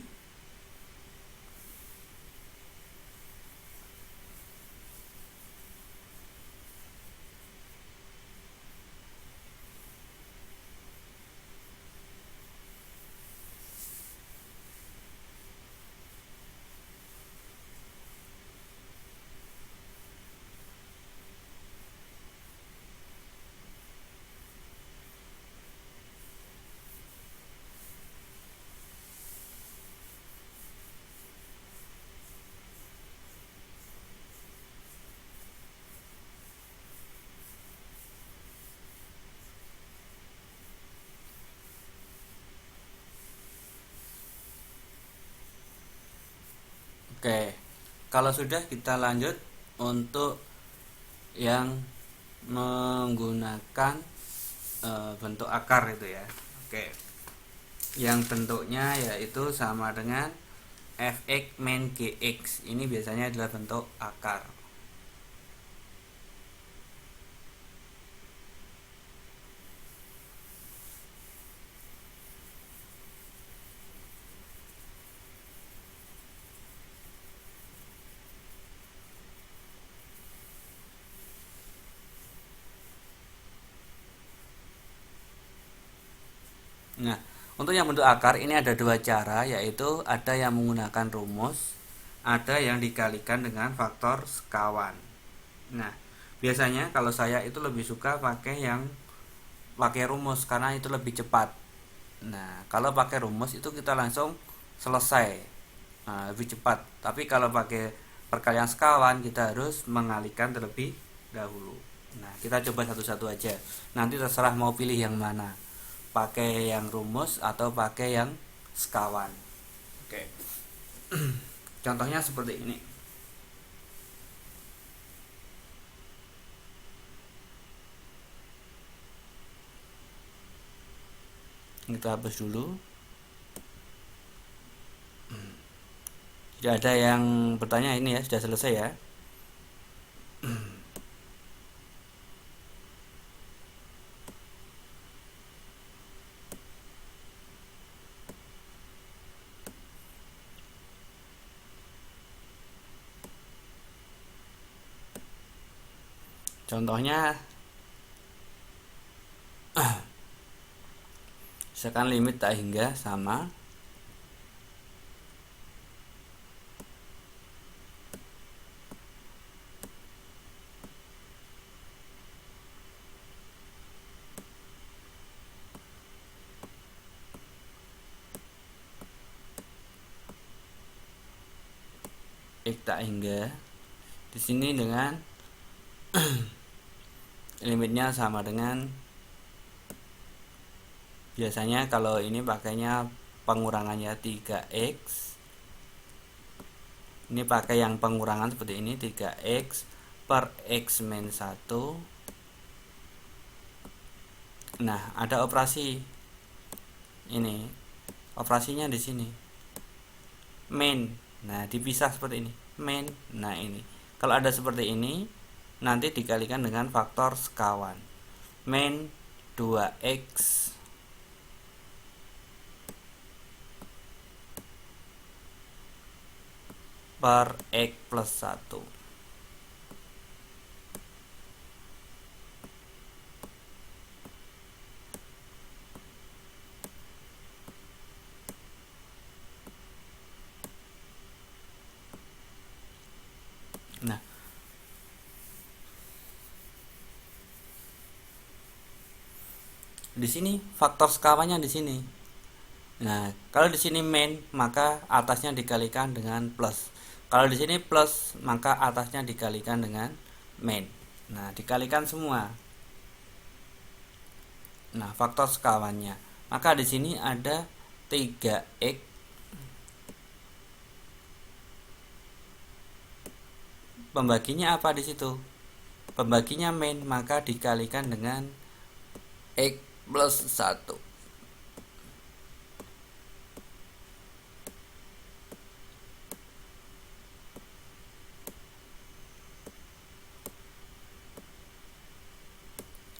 Oke. Kalau sudah, kita lanjut untuk yang menggunakan bentuk akar itu ya. Oke. Yang bentuknya yaitu sama dengan fx min gx. Ini biasanya adalah bentuk akar. Nah, untuk yang bentuk akar ini ada dua cara, yaitu ada yang menggunakan rumus, ada yang dikalikan dengan faktor sekawan. Nah, biasanya kalau saya itu lebih suka pakai rumus karena itu lebih cepat. Nah, kalau pakai rumus itu kita langsung selesai, nah, lebih cepat. Tapi kalau pakai perkalian sekawan kita harus mengalihkan terlebih dahulu. Nah, kita coba satu-satu aja. Nanti terserah mau pilih yang mana, pakai yang rumus atau pakai yang sekawan. Oke. Contohnya seperti ini. Kita hapus dulu. Tidak ada yang bertanya, ini ya sudah selesai ya. Contohnya, misalkan limit tak hingga sama X tak hingga di sini dengan limitnya sama dengan biasanya kalau ini pakainya pengurangannya 3x. Ini pakai yang pengurangan seperti ini 3x per x min 1. Nah, ada operasi ini. Operasinya di sini. Main. Nah, dipisah seperti ini. Main. Nah, ini. Kalau ada seperti ini, nanti dikalikan dengan faktor sekawan. Main 2x per x plus 1. Nah, di sini faktor sekawannya di sini. Nah, kalau di sini main, maka atasnya dikalikan dengan plus. Kalau di sini plus, maka atasnya dikalikan dengan main. Nah, dikalikan semua. Nah, faktor sekawannya. Maka di sini ada 3x pembaginya apa di situ? Pembaginya main, maka dikalikan dengan x plus 1.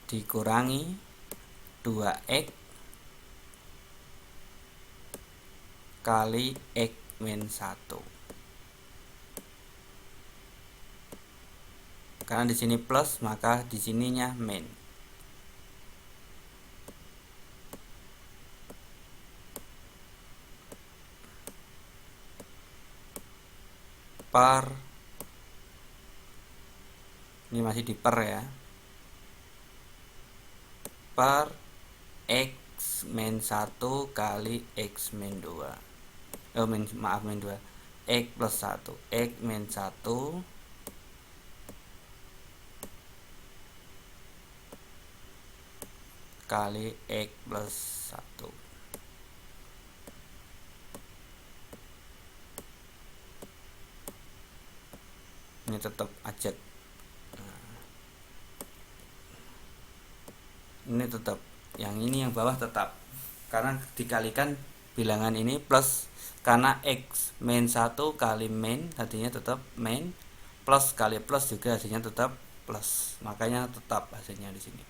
Dikurangi 2x kali x min 1. Karena di sini plus, maka di sininya min. Per, ini masih di per ya, per x min 1 kali x min 2. Maaf, min 2. X plus 1. X min 1 kali x plus 1. Ini tetap ajak. Ini tetap, yang ini yang bawah tetap, karena dikalikan bilangan ini plus, karena x min 1 kali min tadinya tetap min, plus kali plus juga hasilnya tetap plus, makanya tetap hasilnya di sini.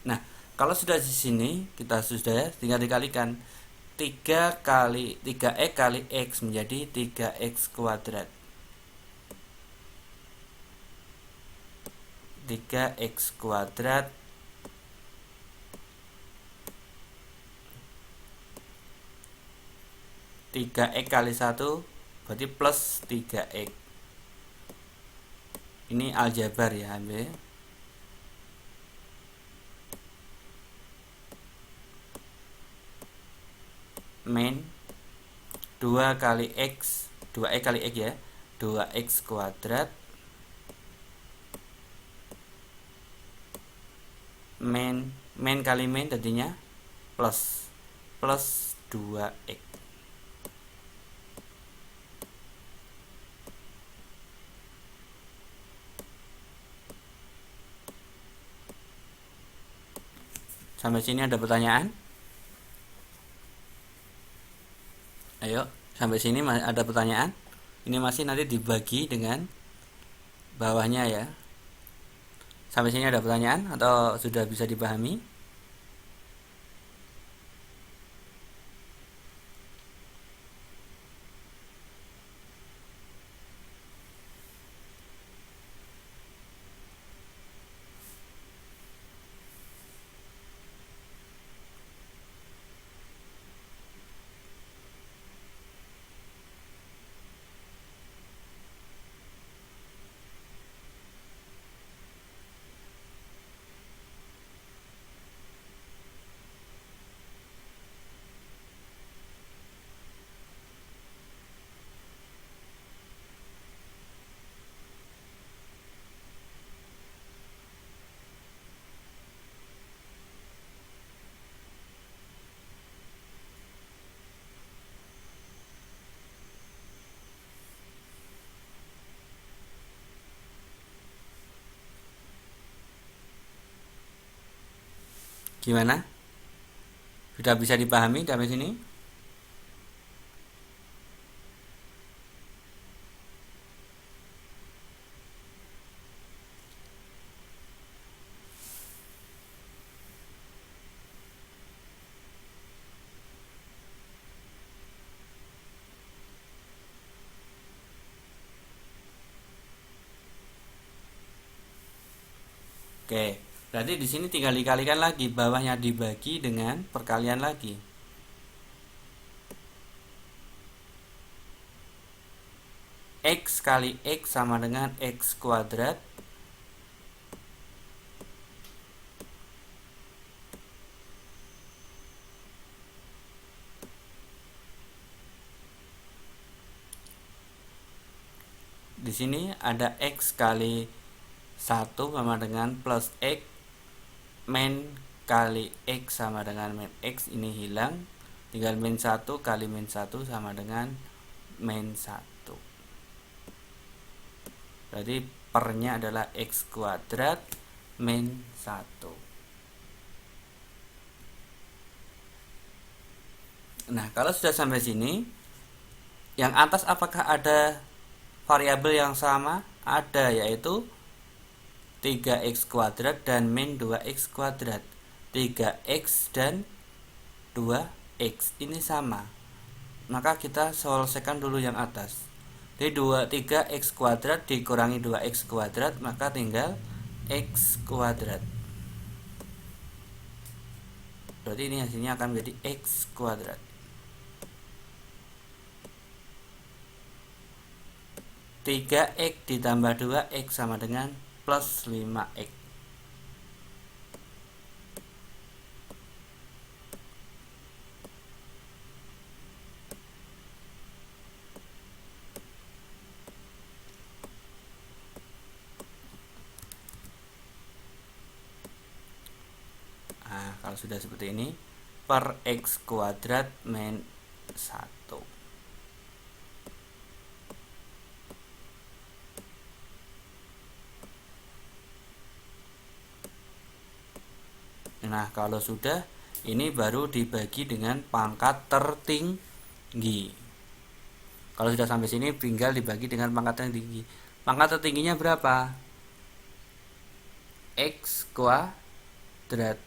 Nah, kalau sudah di sini kita sudah tinggal dikalikan 3x kali x menjadi 3x kuadrat. 3x kuadrat tiga x kali 1 berarti plus 3x. Ini aljabar ya, ambil min 2 kali x, 2x kali x ya, 2x kuadrat min kali min tadinya plus 2x. Sampai sini ada pertanyaan? Ayo, sampai sini ada pertanyaan? Ini masih nanti dibagi dengan bawahnya ya. Sampai sini ada pertanyaan atau sudah bisa dipahami? Gimana? Sudah bisa dipahami sampai sini? Oke, berarti di sini tinggal dikalikan lagi, bawahnya dibagi dengan perkalian lagi. X kali X sama dengan X kuadrat. Di sini ada X kali 1 sama dengan plus X, min kali X sama dengan min X, ini hilang, tinggal min 1 kali min 1 sama dengan min 1. Berarti pernya adalah X kuadrat min 1. Nah, kalau sudah sampai sini, yang atas apakah ada variabel yang sama? Ada, yaitu 3x kuadrat dan min 2x kuadrat. 3x dan 2x ini sama. Maka kita selesaikan dulu yang atas. Jadi 3x kuadrat dikurangi 2x kuadrat, maka tinggal x kuadrat. Berarti ini hasilnya akan menjadi x kuadrat. 3x ditambah 2x sama dengan plus 5x. Nah, kalau sudah seperti ini, per x kuadrat min 1. Nah, kalau sudah, ini baru dibagi dengan pangkat tertinggi. Kalau sudah sampai sini, tinggal dibagi dengan pangkat tertinggi. Pangkat tertingginya berapa? X kuadrat.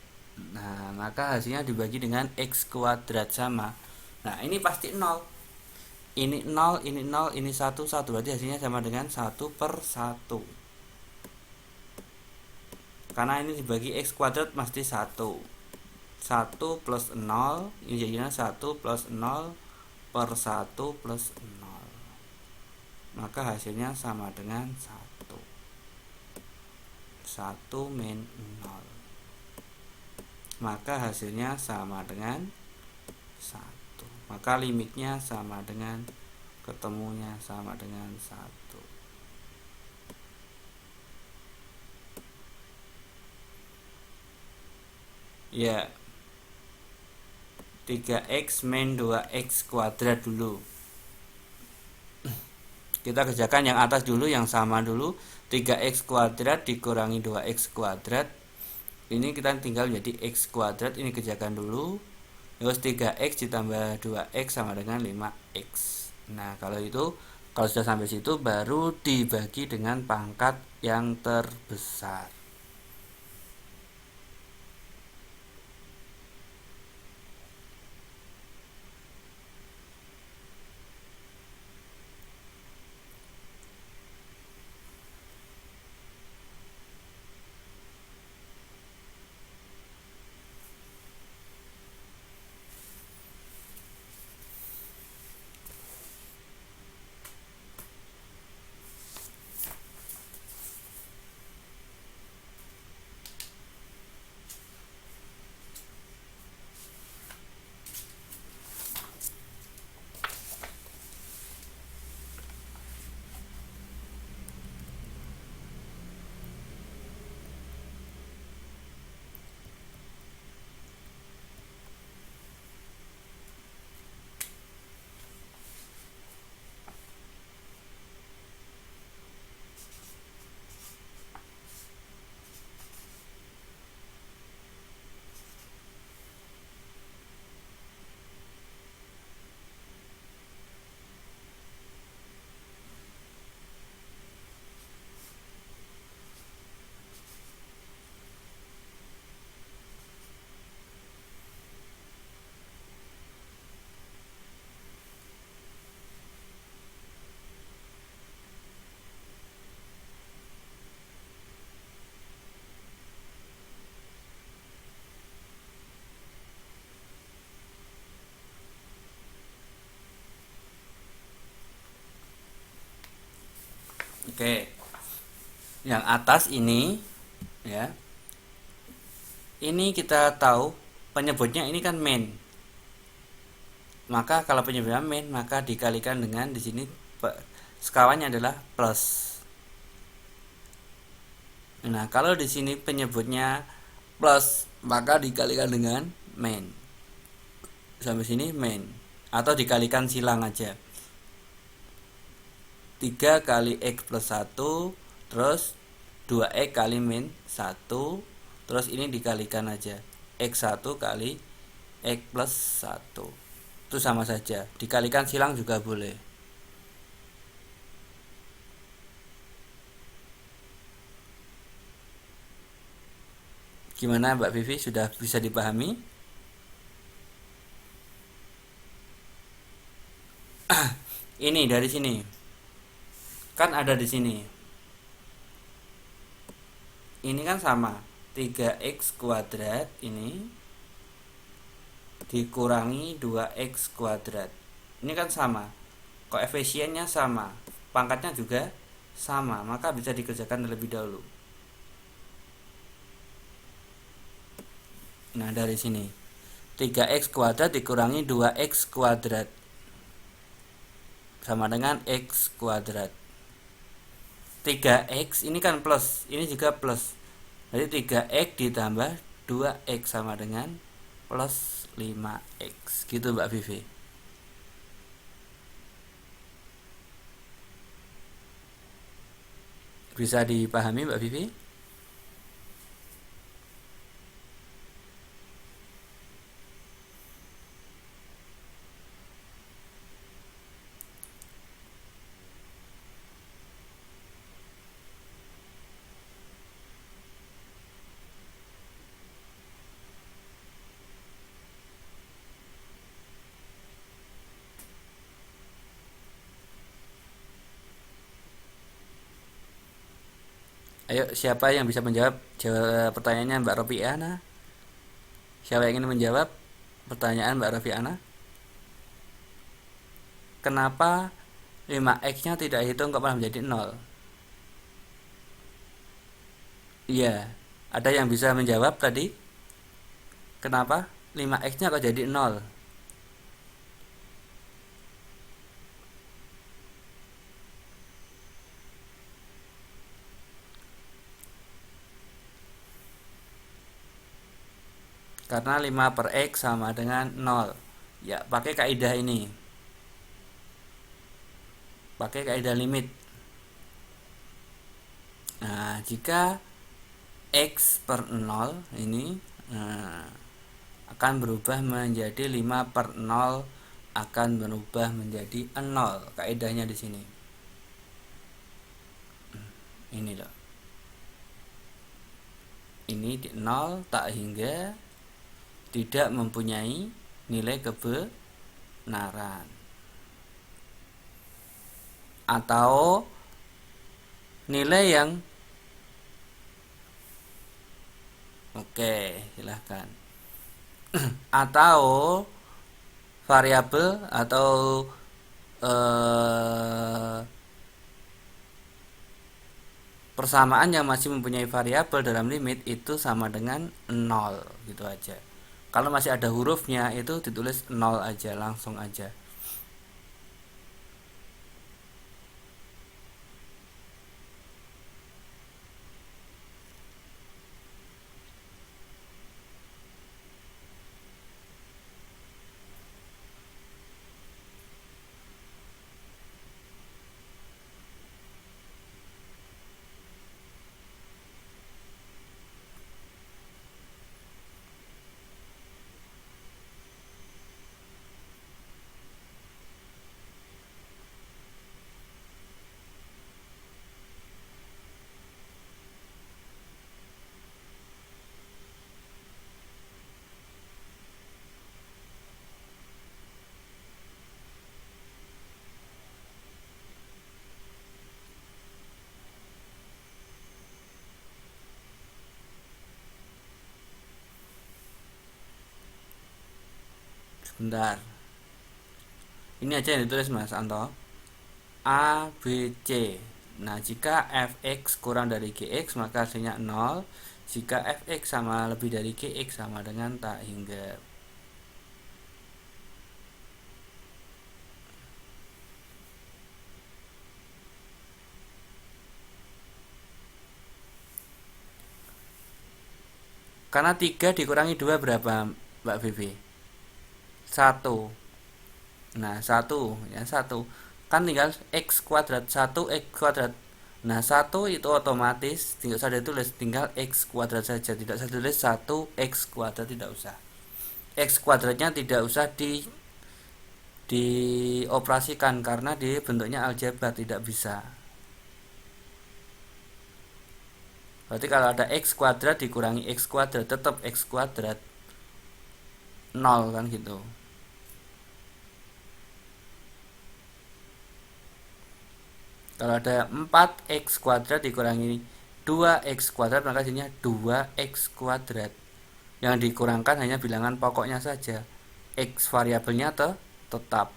Nah, maka hasilnya dibagi dengan x kuadrat sama. Nah, ini pasti 0. Ini 0, ini 0, ini 1, 1. Berarti hasilnya sama dengan 1 per 1. Karena ini dibagi x kuadrat pasti 1. 1 plus 0, ini jadinya 1 plus 0 per 1 plus 0. Maka hasilnya sama dengan 1. 1 min 0. Maka hasilnya sama dengan 1. Maka limitnya sama dengan, ketemunya sama dengan 1. Ya, 3x min 2x kuadrat dulu. Kita kerjakan yang atas dulu, yang sama dulu. 3x kuadrat dikurangi 2x kuadrat. Ini kita tinggal jadi x kuadrat, ini kerjakan dulu. Terus 3x ditambah 2x sama dengan 5x. Nah, kalau sudah sampai situ baru dibagi dengan pangkat yang terbesar. Oke, yang atas ini ya, ini kita tahu penyebutnya ini kan main. Maka kalau penyebutnya main, maka dikalikan dengan di sini sekawannya adalah plus. Nah, kalau di sini penyebutnya plus, maka dikalikan dengan main. Sampai sini main, atau dikalikan silang aja. 3 kali X plus 1, terus 2X kali min 1, terus ini dikalikan aja. X1 kali X plus 1. Itu sama saja. Dikalikan silang juga boleh. Gimana Mbak Vivi, sudah bisa dipahami? Ini dari sini. Kan ada di sini. Ini kan sama. 3x kuadrat ini dikurangi 2x kuadrat. Ini kan sama. Koefisiennya sama. Pangkatnya juga sama. Maka bisa dikerjakan terlebih dahulu. Nah, dari sini 3x kuadrat dikurangi 2x kuadrat sama dengan x kuadrat. 3x ini kan plus, ini juga plus. Jadi 3x ditambah 2x sama dengan plus 5x. Gitu Mbak Vivi. Bisa dipahami Mbak Vivi? Ayo, siapa yang bisa menjawab pertanyaannya Mbak Rofiana? Siapa yang ingin menjawab pertanyaan Mbak Rofiana? Kenapa 5x-nya tidak hitung kok malah menjadi 0? Iya, ada yang bisa menjawab tadi? Kenapa 5x-nya kok jadi 0? Karena 5 per x sama dengan 0. Ya, pakai kaidah ini. Pakai kaidah limit. Nah, jika x per 0 ini akan berubah menjadi 5 per 0 akan berubah menjadi 0. Kaidahnya di sini. Ini loh. Ini di 0 tak hingga tidak mempunyai nilai kebenaran. Atau nilai yang oke, silahkan. Atau variabel atau persamaan yang masih mempunyai variabel dalam limit itu sama dengan 0, gitu aja. Kalau masih ada hurufnya itu ditulis 0 aja, langsung aja. Sebentar. Ini aja yang ditulis Mas Anto. A, B, C. Nah, jika fx kurang dari gx maka hasilnya 0. Jika fx sama lebih dari gx sama dengan tak hingga. Karena 3 dikurangi 2 berapa, Mbak Vivi? 1. Nah, 1 ya, 1. Kan tinggal x kuadrat, 1 x kuadrat. Nah, 1 itu otomatis tidak usah ditulis, tinggal x kuadrat saja. Tidak usah ditulis 1 x kuadrat, tidak usah. X kuadratnya tidak usah dioperasikan karena di bentuknya aljabar, tidak bisa. Berarti kalau ada x kuadrat dikurangi x kuadrat tetap x kuadrat 0 kan gitu. Kalau ada 4x kuadrat dikurangi 2x kuadrat maka hasilnya 2x kuadrat. Yang dikurangkan hanya bilangan pokoknya saja. X variabelnya tetap.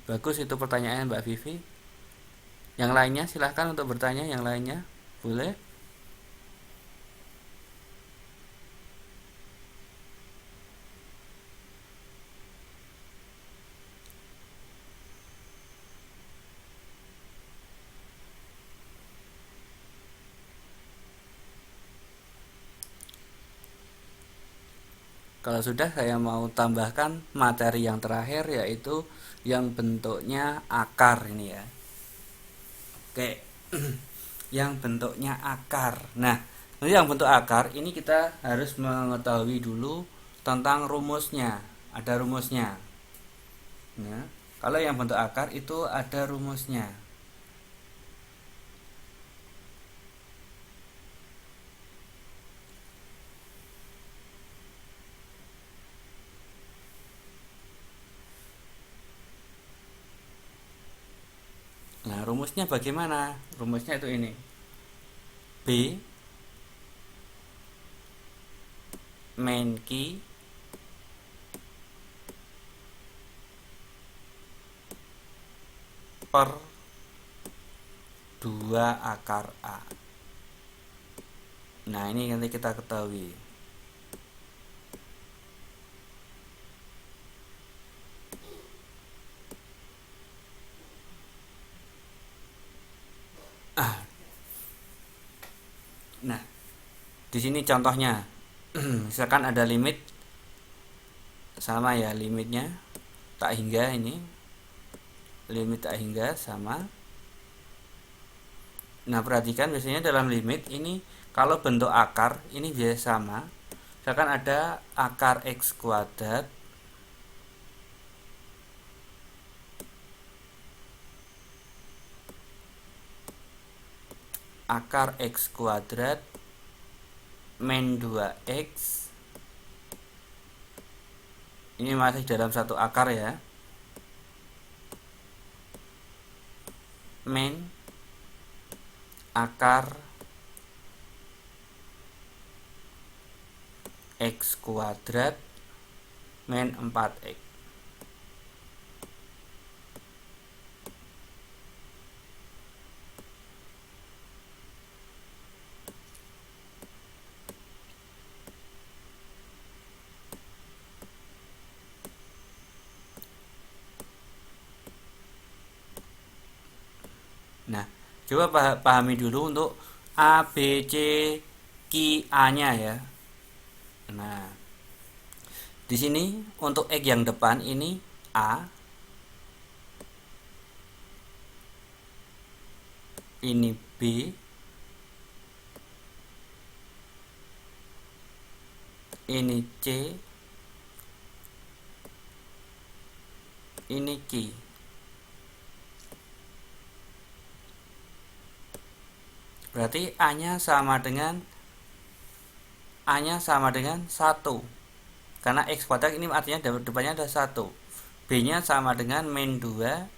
Bagus itu pertanyaannya Mbak Vivi. Yang lainnya silahkan untuk bertanya, yang lainnya boleh. Kalau sudah, saya mau tambahkan materi yang terakhir, yaitu yang bentuknya akar ini ya. Oke. Yang bentuknya akar. Nah, nanti yang bentuk akar ini kita harus mengetahui dulu tentang rumusnya. Ada rumusnya. Nah, kalau yang bentuk akar itu ada rumusnya. Nah, rumusnya bagaimana? Rumusnya itu ini. B main key per 2 akar A. Nah, ini nanti kita ketahui. Nah, di sini contohnya. Misalkan ada limit sama ya, limitnya tak hingga, ini limit tak hingga sama. Nah, perhatikan biasanya dalam limit ini kalau bentuk akar ini biasa sama. Misalkan ada akar x kuadrat min 2x, ini masih dalam satu akar ya, min akar x kuadrat min 4x. Nah, coba pahami dulu untuk A, B, C, Q, A-nya ya. Nah, di sini untuk X yang depan ini A, ini B, ini C, ini Q. Berarti A-nya sama dengan 1. Karena X kuadrat ini artinya depannya ada 1. B-nya sama dengan min 2,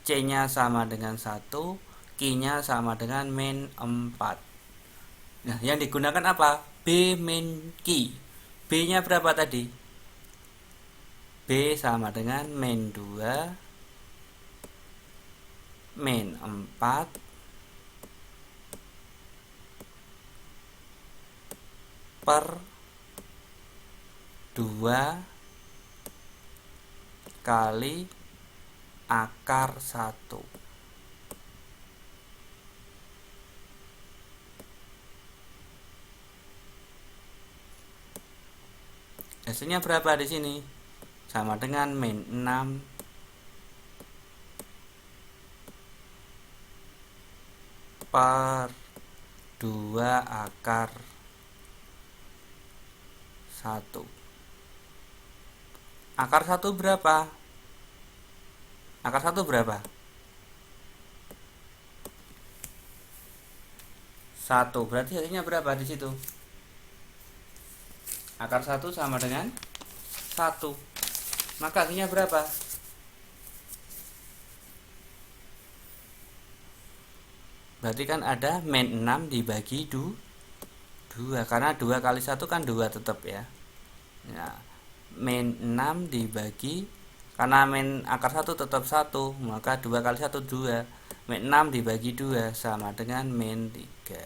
C-nya sama dengan 1, Q-nya sama dengan min 4. Nah, yang digunakan apa? B min Q. B-nya berapa tadi? B sama dengan min 2 min 4 per 2 kali akar 1. Hasilnya berapa di sini? Sama dengan min 6 per 2 akar 1. Akar 1 berapa? Akar 1 berapa? 1. Berarti hasilnya berapa di situ? Akar 1 sama dengan 1. Maka hasilnya berapa? Berarti kan ada min 6 dibagi 2. Karena 2 kali 1 kan 2 tetap ya. Nah, min 6 dibagi, karena min akar 1 tetap 1, maka 2 kali 1 2. Min 6 dibagi 2 sama dengan min 3.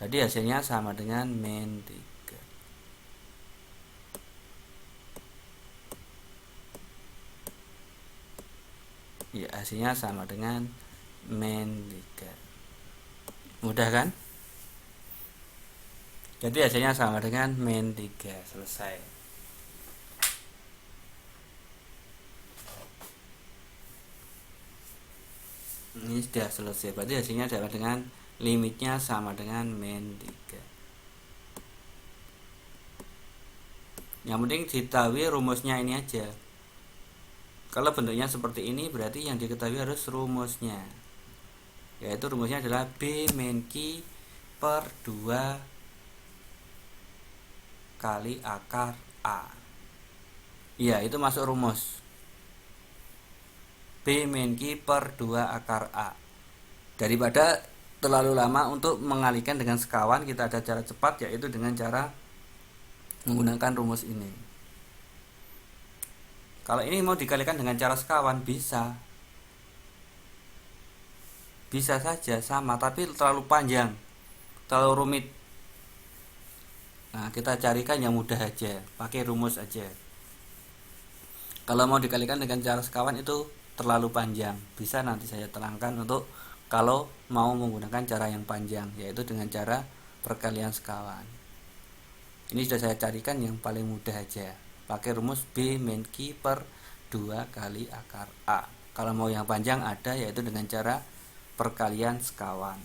Jadi hasilnya sama dengan min 3. Ya, hasilnya sama dengan min 3. Mudah kan? Jadi hasilnya sama dengan min 3. Selesai. Ini sudah selesai. Berarti hasilnya sama dengan limitnya sama dengan min 3. Yang penting diketahui rumusnya ini aja. Kalau bentuknya seperti ini berarti yang diketahui harus rumusnya. Yaitu rumusnya adalah B min Q per 2 kali akar A. Iya, itu masuk rumus. B min Q per 2 akar A. Daripada terlalu lama untuk mengalihkan dengan sekawan, kita ada cara cepat, yaitu dengan cara menggunakan rumus ini. Kalau ini mau dikalikan dengan cara sekawan bisa saja sama, tapi terlalu panjang, terlalu rumit. Nah, kita carikan yang mudah aja, pakai rumus aja. Kalau mau dikalikan dengan cara sekawan itu terlalu panjang. Bisa nanti saya terangkan untuk kalau mau menggunakan cara yang panjang, yaitu dengan cara perkalian sekawan. Ini sudah saya carikan yang paling mudah aja, pakai rumus B min Q per 2 kali akar A. Kalau mau yang panjang ada, yaitu dengan cara perkalian sekawan.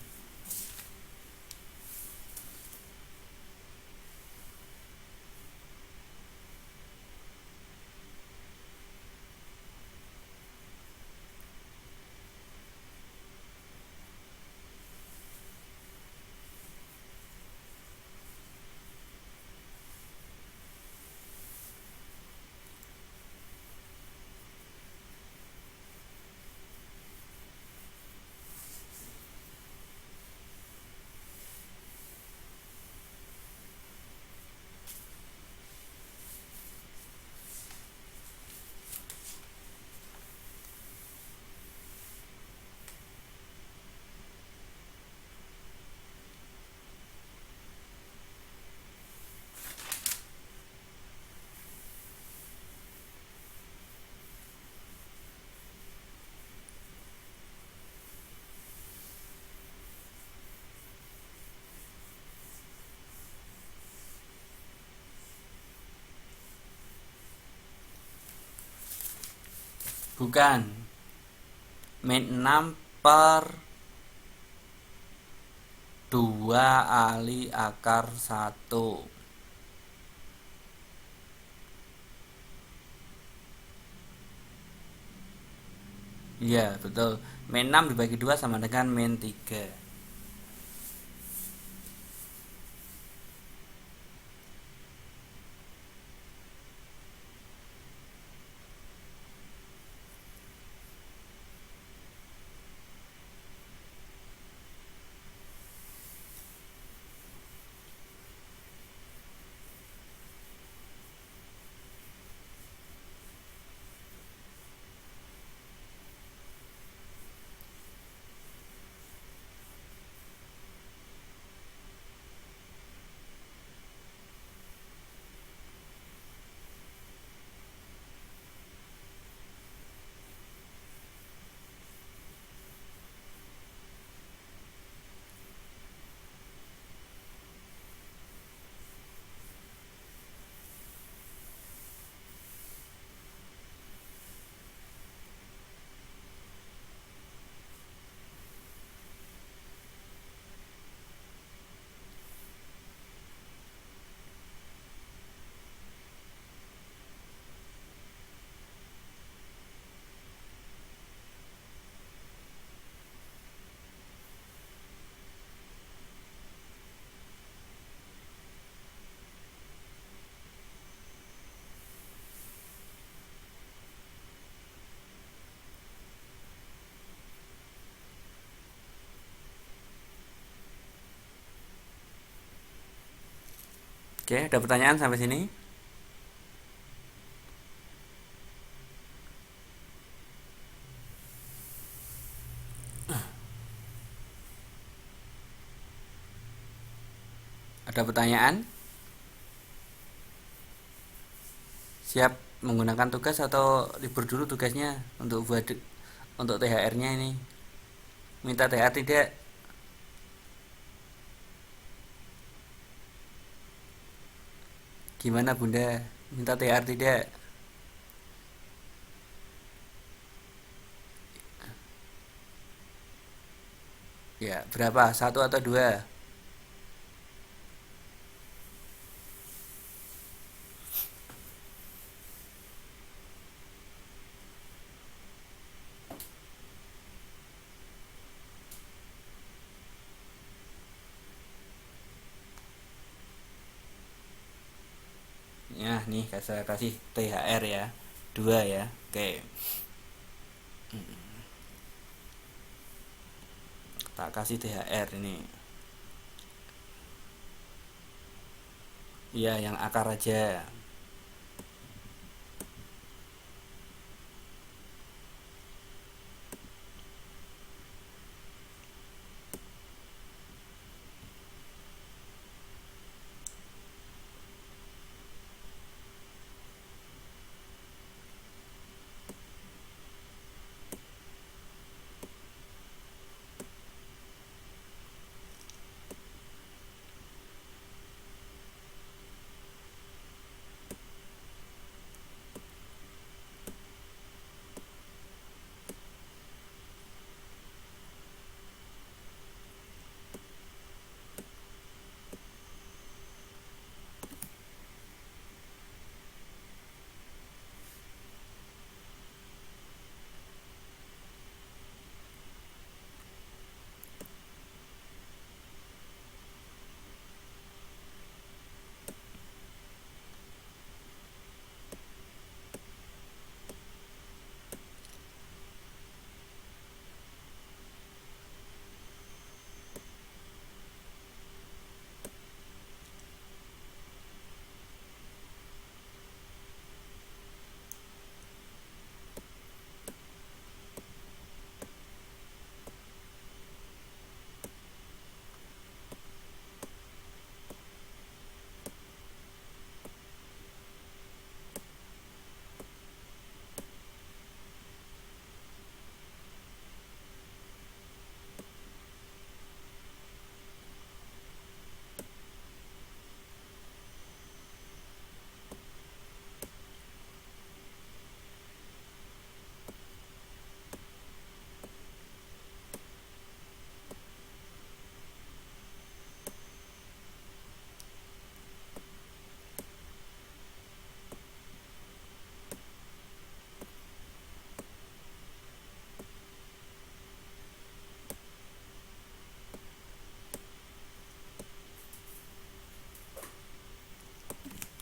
Bukan, min 6 per 2 kali akar 1. Iya, betul. Min 6 dibagi 2 sama dengan min 3. Oke, ada pertanyaan sampai sini? Ada pertanyaan? Siap menggunakan tugas atau libur dulu tugasnya untuk buat untuk THR-nya ini? Minta THR tidak? Gimana Bunda? Minta THR tidak? Ya, berapa? Satu atau dua? Ya, nih saya kasih THR ya. Dua ya. Oke. Tak kasih THR ini. Iya, yang akar aja.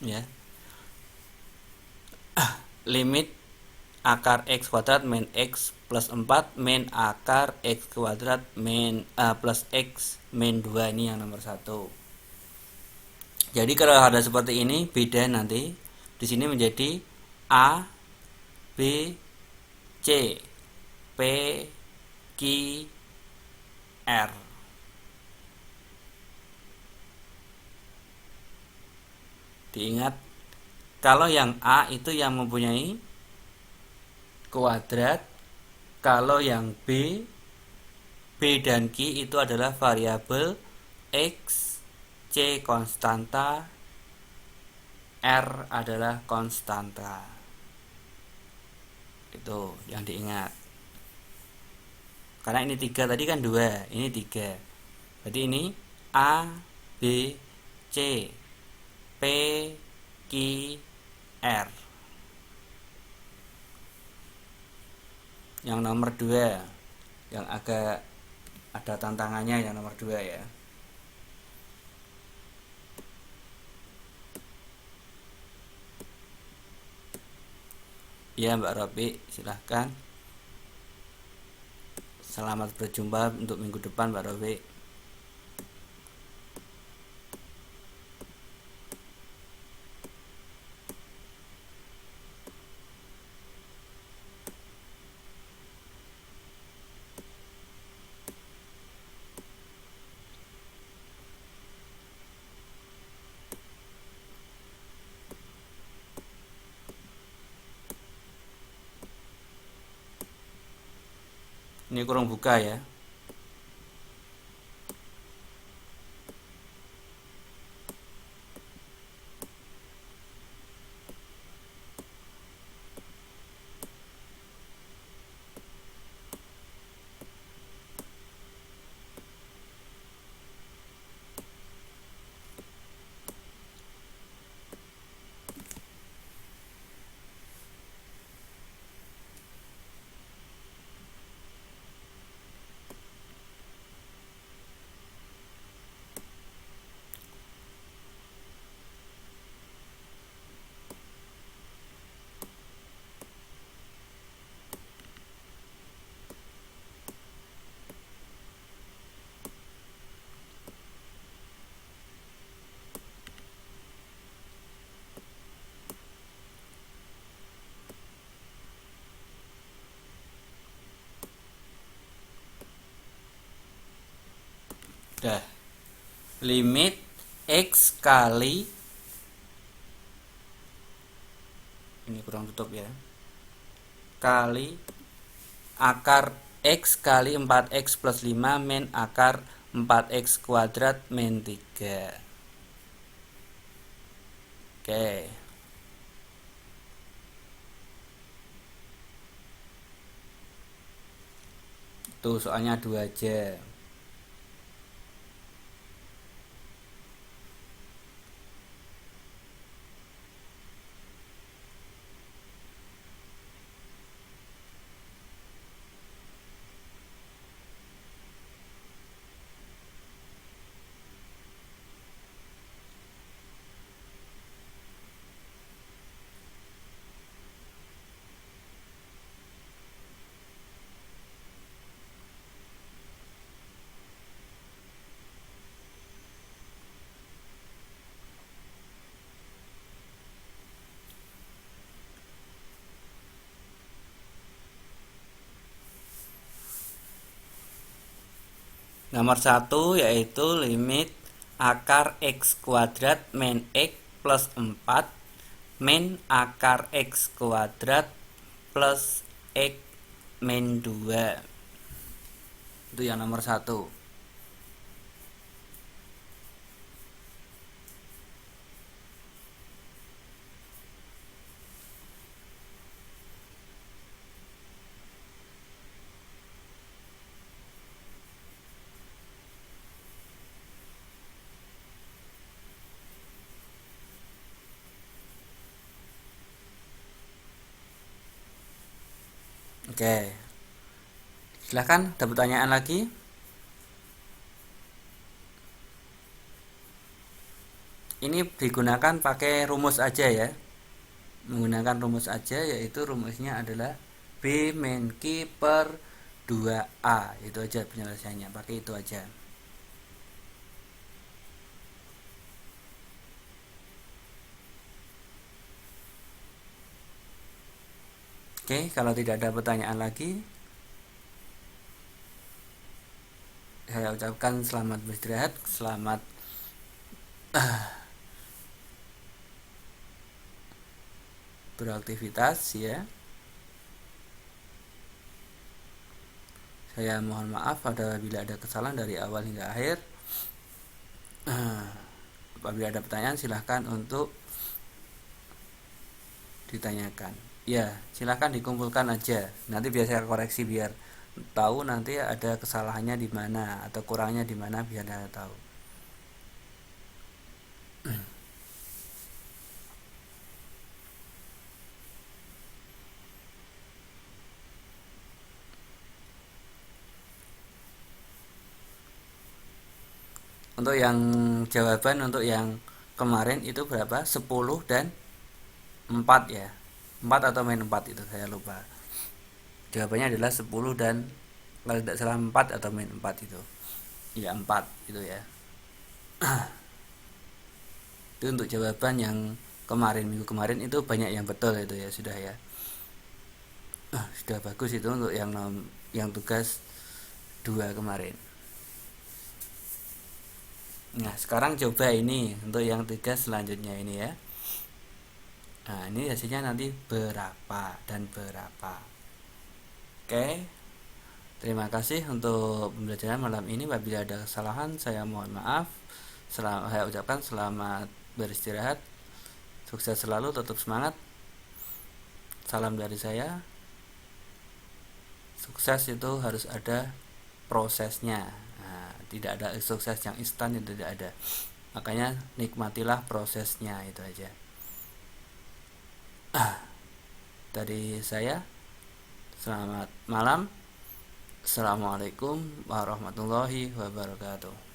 Ya. Limit akar x kuadrat min x plus 4 min akar x kuadrat min plus x min 2 ini yang nomor 1. Jadi kalau ada seperti ini beda nanti. Di sini menjadi A, B, C, P, Q, R. Diingat, kalau yang A itu yang mempunyai kuadrat, kalau yang B dan Q itu adalah variabel, X, C konstanta, R adalah konstanta. Itu yang diingat. Karena ini 3 tadi kan 2, ini 3. Berarti ini A, B, C, P, Q, R. Yang nomor 2 yang agak ada tantangannya yang nomor 2 ya. Ya Mbak Robi, silahkan. Selamat berjumpa untuk minggu depan Mbak Robi. Ini kurung buka ya. Dah. Limit X kali, ini kurang tutup ya, kali akar X kali 4X plus 5 min akar 4X kuadrat min 3. Oke. Tuh soalnya 2 aja. Nomor 1 yaitu limit akar X kuadrat min X plus 4 min akar X kuadrat plus X min 2. Itu yang nomor 1. Oke. Silahkan, ada pertanyaan lagi? Ini digunakan pakai rumus aja ya. Menggunakan rumus aja, yaitu rumusnya adalah B min Q per 2A. Itu aja penyelesaiannya, pakai itu aja. Oke, kalau tidak ada pertanyaan lagi, saya ucapkan selamat beristirahat, selamat beraktivitas ya. Saya mohon maaf apabila ada kesalahan dari awal hingga akhir. Apabila ada pertanyaan silahkan untuk ditanyakan. Ya, silahkan dikumpulkan aja. Nanti biar saya koreksi biar tahu nanti ada kesalahannya di mana atau kurangnya di mana biar Anda tahu. Untuk yang jawaban untuk yang kemarin itu berapa? 10 dan 4 ya. 4 atau min 4 itu saya lupa. Jawabannya adalah 10 dan kalau tidak salah 4 atau min 4 itu. Ya 4 itu ya. Itu untuk jawaban yang kemarin, minggu kemarin itu banyak yang betul itu ya, sudah ya. Sudah bagus itu untuk yang tugas 2 kemarin. Nah, sekarang coba ini untuk yang tugas selanjutnya ini ya. Nah, ini hasilnya nanti berapa dan berapa. Oke. Terima kasih untuk pembelajaran malam ini. Apabila ada kesalahan, saya mohon maaf. Saya ucapkan selamat beristirahat. Sukses selalu, tetap semangat. Salam dari saya. Sukses itu harus ada prosesnya. Nah, tidak ada sukses yang instan, itu tidak ada. Makanya nikmatilah prosesnya, itu aja. Dari saya, selamat malam. Assalamualaikum warahmatullahi wabarakatuh.